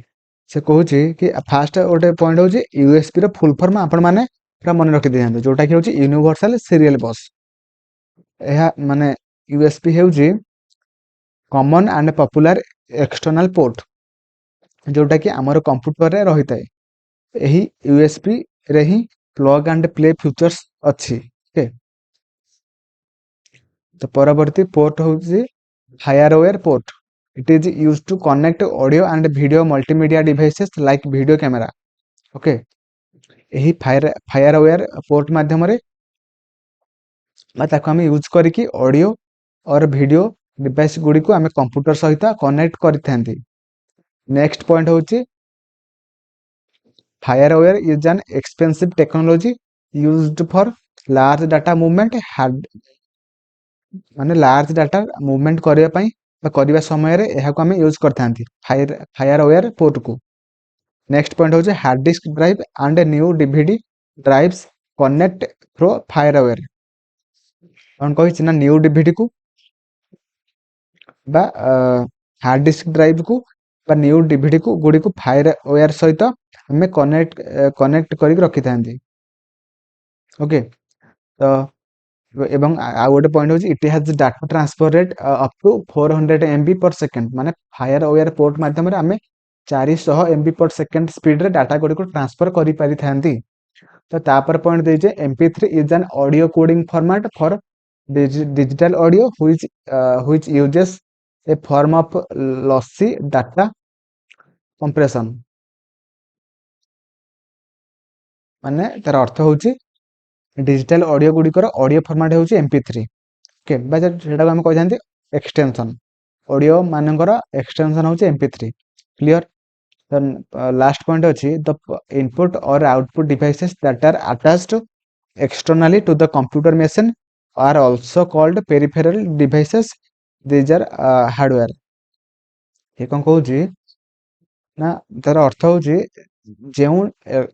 से कहूँ कि fast गोटे point हूँ USP रो full form आपण माने पूरा मन रखि दियंतु जोटा कि होची यूनिवर्सल सीरियल बस। एहा माने यूएसपी हेउची common and popular external port जोटा कि हमर कंप्यूटर रे रही थाए। एही यूएसपी रे ही प्लग एंड प्ले फीचर्स अच्छी। ओके, तो परवर्ती पोर्ट होची FireWire port. It is used to connect audio and video multimedia devices like video camera. Okay, एही फायरवेयर पोर्ट माध्यम रे ताको हम यूज करिकी ऑडियो और वीडियो डिवाइस गुडी को हमें कंप्यूटर सहित कनेक्ट करिथांती। नेक्स्ट पॉइंट होची FireWire is an expensive technology used for large data movement माने लार्ज डाटा मूवमेंट करिया पई करने समय हमें यूज करते फायरवेयर पोर्ट को। नेक्स्ट पॉइंट होचे hard disk drive and new DVD drives connect through FireWire. कौन कही ना न्यू डीवीडी को बा हार्ड डिस्क ड्राइव को बा न्यू डीवीडी को गुडी को फायरवेयर सहित हमें कनेक्ट करके रखी था। ओके, तो एवं आ गोटे पॉइंट होची it has data transfer rate up to 400 MB per second. माने फायरवेयर पोर्ट माध्यम रे हमें 400 MB पर सेकंड स्पीड रे डाटा गुडी को ट्रांसफर करि पारि थांती। तो तापर पॉइंट देजे MP3 is an audio coding format for digital audio which uses a form of lossy data compression. माने तार अर्थ होची डिजिटल ऑडियो गुडिकर ऑडियो फॉर्मेट होची MP3। ओके, बा सेटा हम कहि जानते एक्सटेंशन ऑडियो मानकर एक्सटेंशन होची MP3। क्लियर। लास्ट पॉइंट अछि द इनपुट और output devices that are attached externally to the computer machine are also called peripheral devices. These are hardware. ये कौन कहूँ ना तार अर्थ हूँ जो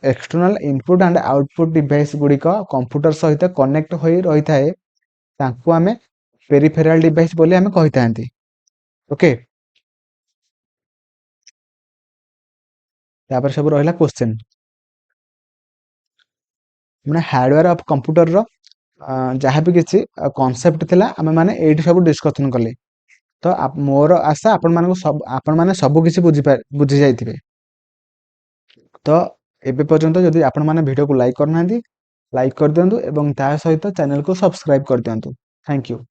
external input and output device गुड़िक कंप्यूटर सहित कनेक्ट हो रही थाए तांको आमे पेरिफेराल डिवाइस बोली आमे कहि थांती। ओके, तापर सब रहिला क्वेश्चन माने हार्डवेयर ऑफ कंप्यूटर रो जहाँ भी किसी कॉन्सेप्ट थिला आमे माने एठी सब डिस्कशन कले। तो मोर आशा आपण माने सब किसी बुझी जाइथिबे। तो एबे पर्यंत जदि आपण माने वीडियो को लाइक करना लाइक कर दियंतु एवं ता सहित चैनल को सब्सक्राइब कर दियंतु। Thank you.